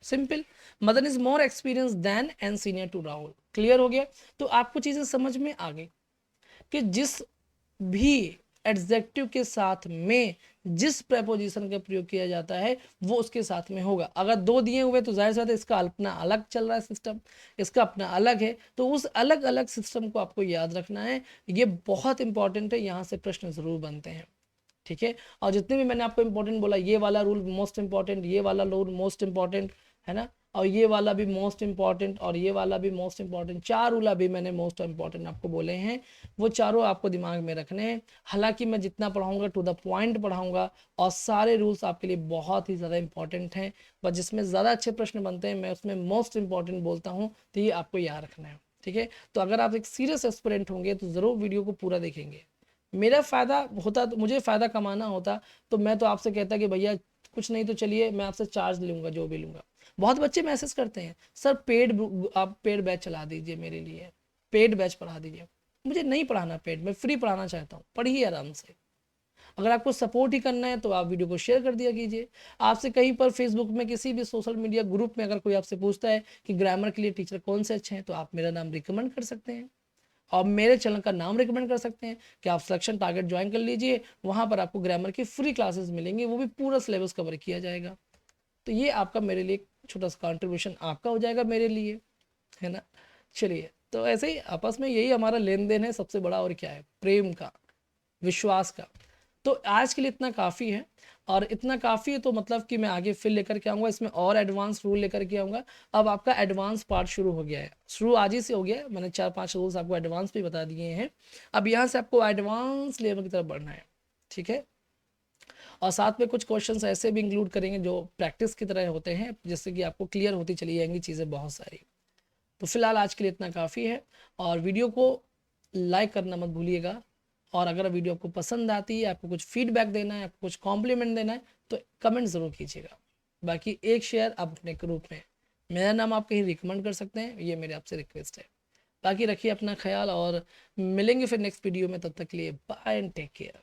Simple, Madan is more experience than and senior to Rahul. Clear हो गया? तो आपको चीजें समझ में आ गई कि जिस भी एडजेक्टिव के साथ में जिस प्रेपोजिशन का प्रयोग किया जाता है वो उसके साथ में होगा। अगर दो दिए हुए तो जाहिर सी बात है इसका अपना अलग चल रहा है सिस्टम, इसका अपना अलग है, तो उस अलग अलग सिस्टम को आपको याद रखना है। ये बहुत इंपॉर्टेंट है, यहाँ से प्रश्न जरूर बनते हैं। ठीक है। और जितने भी मैंने आपको इंपॉर्टेंट बोला, ये वाला रूल मोस्ट इंपॉर्टेंट, ये वाला रूल मोस्ट इंपॉर्टेंट, है ना, और ये वाला भी मोस्ट इंपॉर्टेंट, और ये वाला भी मोस्ट इंपॉर्टेंट, 4 रूल अभी मैंने मोस्ट इंपॉर्टेंट आपको बोले हैं, वो चारों आपको दिमाग में रखने हैं। हालांकि मैं जितना पढ़ाऊंगा टू द पॉइंट पढ़ाऊंगा, और सारे रूल्स आपके लिए बहुत ही ज़्यादा इंपॉर्टेंट हैं, बस जिसमें ज़्यादा अच्छे प्रश्न बनते हैं मैं उसमें मोस्ट इंपॉर्टेंट बोलता हूँ, तो ये आपको याद रखना है। ठीक है, तो अगर आप एक सीरियस एस्पिरेंट होंगे तो ज़रूर वीडियो को पूरा देखेंगे। मेरा फ़ायदा होता तो मुझे फ़ायदा कमाना होता तो मैं तो आपसे कहता कि भैया कुछ नहीं तो चलिए मैं आपसे चार्ज लूँगा जो भी लूँगा। बहुत बच्चे मैसेज करते हैं, सर आप पेड बैच चला दीजिए मेरे लिए, पेड बैच पढ़ा दीजिए। मुझे नहीं पढ़ाना पेड, मैं फ्री पढ़ाना चाहता हूँ, पढ़िए आराम से। अगर आपको सपोर्ट ही करना है तो आप वीडियो को शेयर कर दिया कीजिए। आपसे कहीं पर फेसबुक में किसी भी सोशल मीडिया ग्रुप में अगर कोई आपसे पूछता है कि ग्रामर के लिए टीचर कौन से अच्छे हैं, तो आप मेरा नाम रिकमेंड कर सकते हैं, और मेरे चैनल का नाम रिकमेंड कर सकते हैं कि आप सिलेक्शन टारगेट ज्वाइन कर लीजिए। वहाँ पर आपको ग्रामर की फ्री क्लासेस मिलेंगी, वो भी पूरा सिलेबस कवर किया जाएगा। तो ये आपका मेरे लिए छोटा सा कॉन्ट्रीब्यूशन आपका हो जाएगा मेरे लिए, है ना। चलिए, तो ऐसे ही आपस में यही हमारा लेन देन है सबसे बड़ा, और क्या है, प्रेम का, विश्वास का। तो आज के लिए इतना काफ़ी है, और इतना काफ़ी है तो मतलब कि मैं आगे फिर लेकर के आऊँगा, इसमें और एडवांस रूल लेकर के आऊँगा। अब आपका एडवांस पार्ट शुरू हो गया है, शुरू आज ही से हो गया है, मैंने 4-5 रूल्स आपको एडवांस भी बता दिए हैं। अब यहाँ से आपको एडवांस लेवल की तरफ बढ़ना है, ठीक है। और साथ में कुछ क्वेश्चंस ऐसे भी इंक्लूड करेंगे जो प्रैक्टिस की तरह होते हैं, जिससे कि आपको क्लियर होती चली जाएंगी चीज़ें बहुत सारी। तो फिलहाल आज के लिए इतना काफ़ी है, और वीडियो को लाइक करना मत भूलिएगा। और अगर वीडियो आपको पसंद आती है, आपको कुछ फीडबैक देना है, आपको कुछ कॉम्प्लीमेंट देना है, तो कमेंट ज़रूर कीजिएगा। बाकी एक शेयर आप अपने ग्रुप में, मेरा नाम आप कहीं रिकमेंड कर सकते हैं, ये मेरे आपसे रिक्वेस्ट है। बाकी रखिए अपना ख्याल, और मिलेंगे फिर नेक्स्ट वीडियो में, तब तक के लिए बाय एंड टेक केयर।